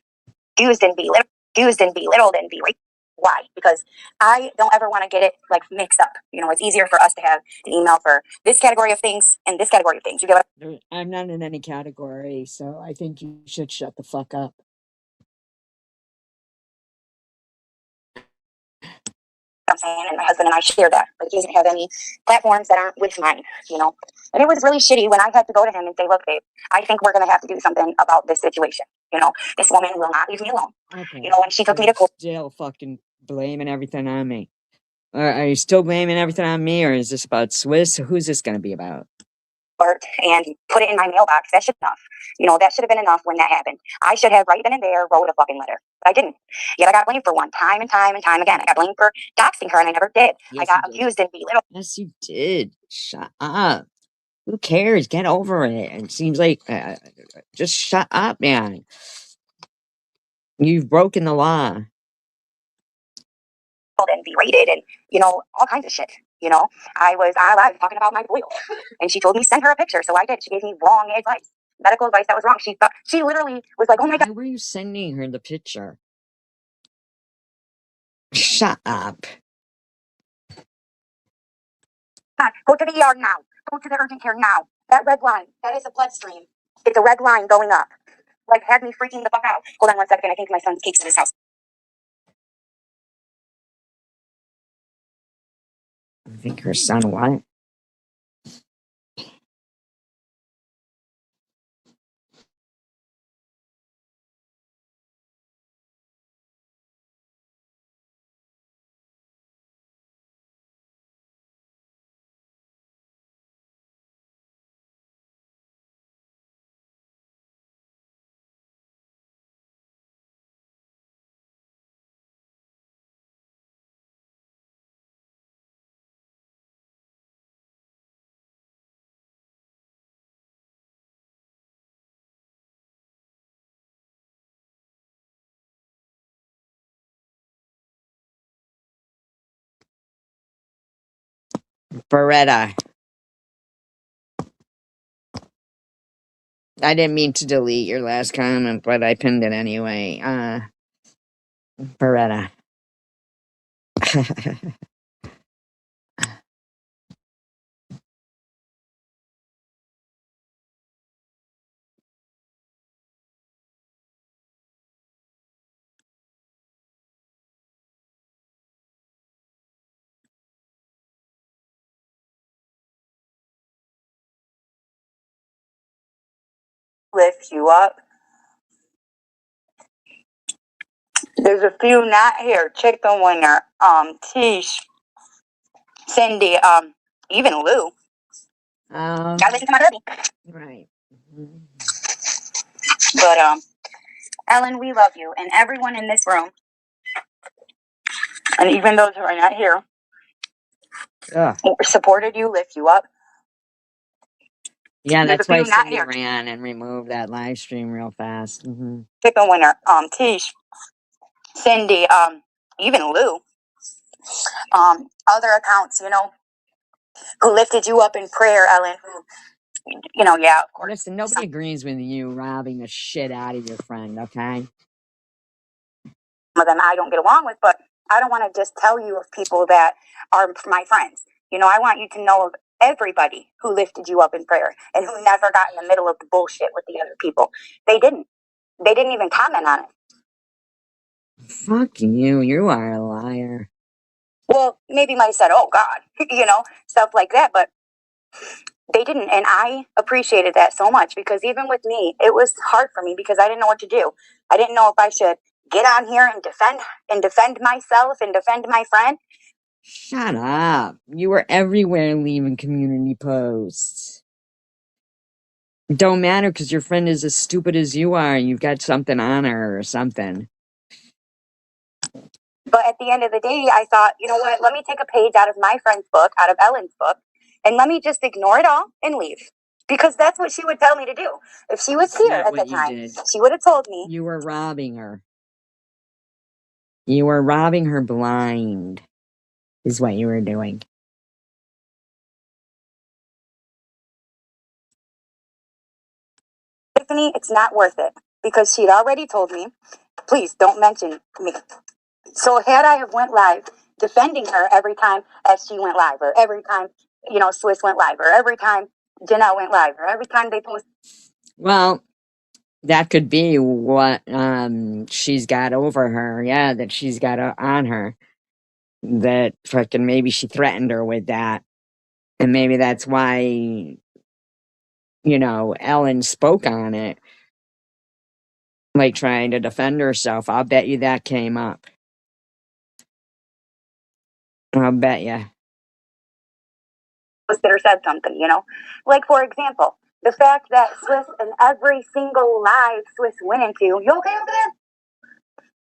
Used and belittled and berated. Why? Because I don't ever want to get it like mixed up. You know, it's easier for us to have an email for this category of things and this category of things. You get what I'm not in any category, so I think you should shut the fuck up. I'm saying? And my husband and I share that. Like, he doesn't have any platforms that aren't with mine, you know? And it was really shitty when I had to go to him and say, look, babe, I think we're going to have to do something about this situation. You know, this woman will not leave me alone. Okay. You know, when she took me to court. Still fucking blaming everything on me. Are you still blaming everything on me, or is this about Swiss? Who's this going to be about? And put it in my mailbox. That should be enough. You know, that should have been enough when that happened. I should have right then and there wrote a fucking letter. But I didn't. Yet I got blamed for one time and time and time again. I got blamed for doxing her and I never did. Yes, I got accused and belittled. Yes, you did. Shut up. Who cares? Get over it. It seems like just shut up, man. You've broken the law. And berated and, you know, all kinds of shit. You know, I was talking about my boil and she told me send her a picture. So I did. She gave me wrong advice, medical advice that was wrong. She literally was like, oh my God. Why were you sending her the picture? Shut up. Go to the ER now. Go to the urgent care now. That red line, that is a bloodstream. It's a red line going up. Like, had me freaking the fuck out. Hold on 1 second. I think my son's cake's in his house. I think her son what? Beretta. I didn't mean to delete your last comment, but I pinned it anyway. Beretta. Lift you up. There's a few not here. Chicken Winner, Tish, Cindy, even Lou. Gotta listen to my hubby. Right. But Ellen, we love you and everyone in this room, and even those who are not here, supported you, lift you up. Yeah, that's why Cindy ran and removed that live stream real fast. Chicken Winner, Tish, Cindy, even Lou, other accounts, you know, who lifted you up in prayer, Ellen. You know, yeah, of course. Listen, nobody agrees with you robbing the shit out of your friend, okay? Some of them I don't get along with, but I don't want to just tell you of people that are my friends. You know, I want you to know of everybody who lifted you up in prayer and who never got in the middle of the bullshit with the other people. They didn't. They didn't even comment on it. Fuck you. You are a liar. Well, maybe might have said, oh God, you know, stuff like that, but they didn't. And I appreciated that so much because even with me, it was hard for me because I didn't know what to do. I didn't know if I should get on here and defend myself and defend my friend. Shut up. You were everywhere leaving community posts. It don't matter because your friend is as stupid as you are and you've got something on her or something. But at the end of the day, I thought, you know what? Let me take a page out of my friend's book, out of Ellen's book, and let me just ignore it all and leave. Because that's what she would tell me to do. If she was here at the time, she would have told me. You were robbing her. You were robbing her blind, is what you were doing. Tiffany, it's not worth it because she'd already told me, please don't mention me. So had I have went live defending her every time as she went live, or every time, Swiss went live, or every time Janelle went live, or every time they posted. Well, that could be what she's got over her. Yeah, that she's got on her. That fucking maybe she threatened her with that. And maybe that's why, Ellen spoke on it. Like trying to defend herself. I'll bet you that came up. I'll bet you. Posted or said something, Like, for example, the fact that Swiss in every single live Swiss went into, you okay over there?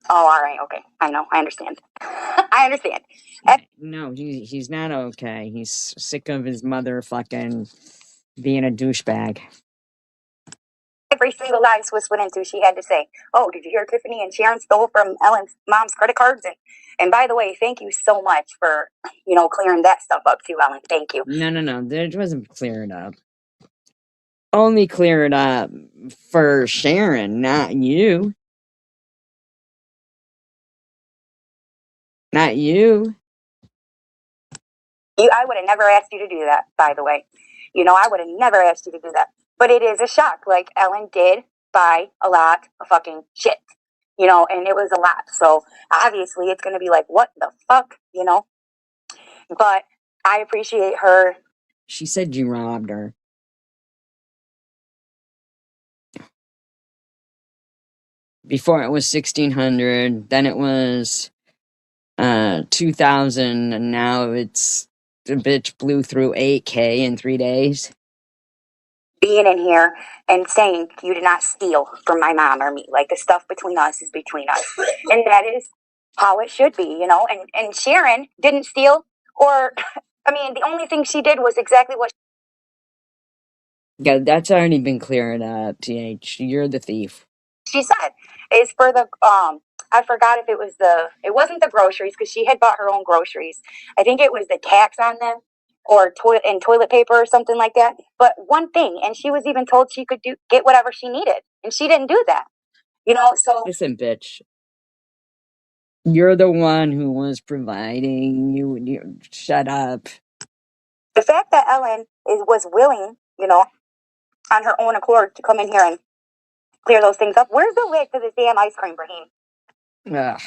Oh, all right, okay. I know, I understand. I understand. No, he's not okay. He's sick of his mother fucking being a douchebag. Every single live Swiss went into, she had to say, oh, did you hear Tiffany and Sharon stole from Ellen's mom's credit cards? And by the way, thank you so much for, clearing that stuff up too, Ellen. Thank you. No. That wasn't cleared up. Only cleared up for Sharon, not you. Not you. I would have never asked you to do that, by the way. I would have never asked you to do that. But it is a shock. Like, Ellen did buy a lot of fucking shit, and it was a lot. So obviously it's going to be like, what the fuck, But I appreciate her. She said you robbed her. Before it was 1,600, then it was 2,000, and now it's the bitch blew through 8K in 3 days. Being in here and saying you did not steal from my mom or me. Like, the stuff between us is between us. And that is how it should be, And Sharon didn't steal, or, I mean, the only thing she did was exactly what. Yeah, that's already been cleared up, TH. You're the thief. She said is for the, I forgot if it wasn't the groceries because she had bought her own groceries. I think it was the tax on them, or toilet paper or something like that. But one thing, and she was even told she could get whatever she needed, and she didn't do that. So listen, bitch. You're the one who was providing. You shut up. The fact that Ellen was willing, on her own accord to come in here and clear those things up. Where's the lid to this damn ice cream, Brahim? Ugh.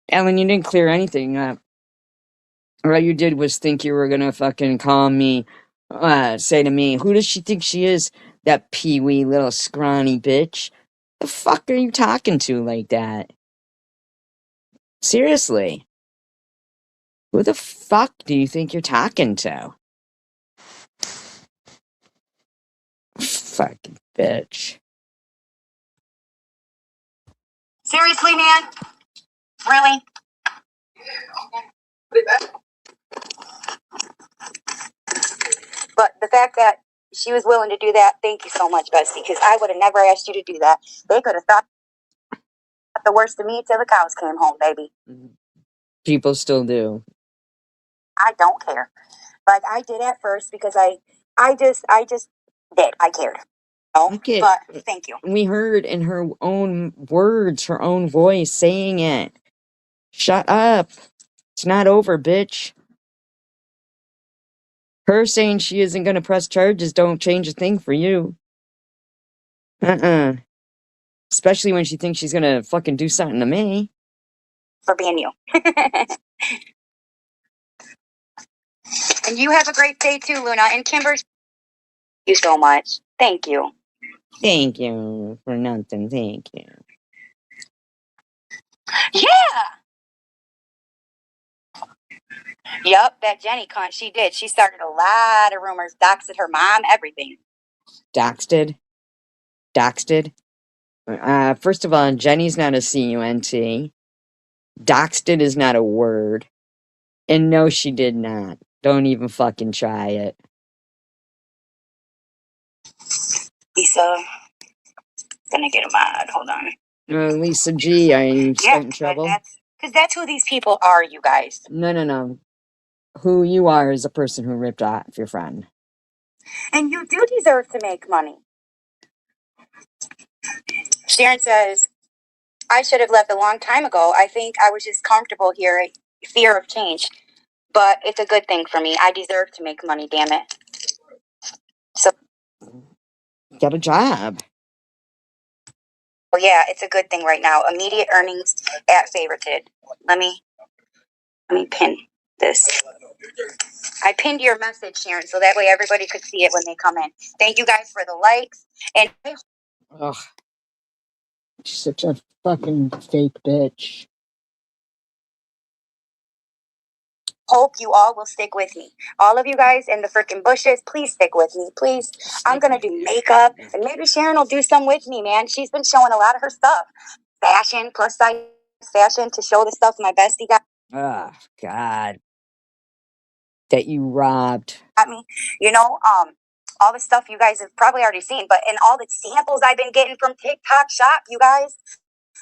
Ellen, you didn't clear anything up. All you did was think you were gonna fucking call me, say to me, who does she think she is? That pee-wee little scrawny bitch. The fuck are you talking to like that? Seriously. Who the fuck do you think you're talking to? Fucking bitch. Seriously, man? Really? But the fact that she was willing to do that, thank you so much, Bestie, because I would have never asked you to do that. They could have thought the worst of me till the cows came home, baby. People still do. I don't care. Like, I did at first because I just did. I cared. No, but thank you. We heard in her own words, her own voice saying it. Shut up. It's not over, bitch. Her saying she isn't going to press charges don't change a thing for you. Especially when she thinks she's going to fucking do something to me. For being you. And you have a great day too, Luna. And Kimber, thank you so much. Thank you. Thank you for nothing. Thank you. Yeah. Yep, that Jenny cunt, she did. She started a lot of rumors, doxed her mom, everything. Doxed? First of all, Jenny's not a CUNT. Doxed is not a word. And no, she did not. Don't even fucking try it. Lisa, gonna get a mod. Hold on. Lisa G, are you starting trouble? That's who these people are, you guys. No. Who you are is a person who ripped off your friend. And you do deserve to make money. Sharon says, I should have left a long time ago. I think I was just comfortable here, fear of change. But it's a good thing for me. I deserve to make money, damn it. So, Get a job. oh yeah, it's a good thing right now. Immediate earnings at favorited. Let me pin this. I pinned your message, Sharon, so that way everybody could see it when they come in. Thank you guys for the likes. And Ugh. She's such a fucking fake bitch. hope you all will stick with me. All of you guys in the freaking bushes, please stick with me. Please. I'm going to do makeup, and maybe Sharon will do some with me, man. She's been showing a lot of her stuff. Fashion, plus size fashion, to show the stuff my bestie Oh, God. That you robbed. got me. You know, all the stuff you guys have probably already seen, but in all the samples I've been getting from TikTok Shop, you guys,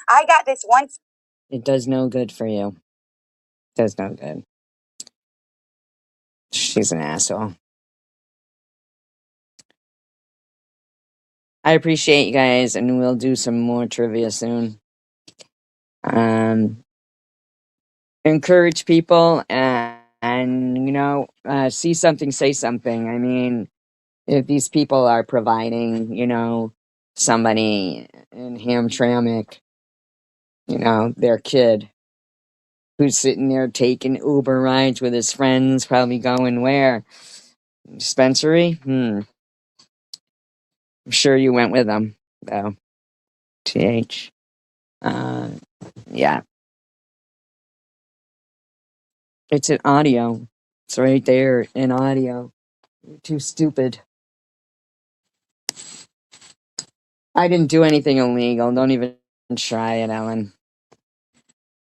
I got this one. It does no good for you. Does no good. She's an asshole. I appreciate you guys, and we'll do some more trivia soon. Encourage people, and you know, see something, say something. I mean, if these people are providing, you know, somebody in Hamtramck, you know, their kid who's sitting there taking Uber rides with his friends, probably going where? Dispensary? I'm sure you went with them, though. TH. Yeah. It's an audio. It's right there in audio. You're too stupid. I didn't do anything illegal. Don't even try it, Ellen.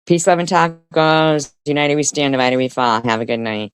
Peace, love, and tacos. United we stand, divided we fall. Have a good night.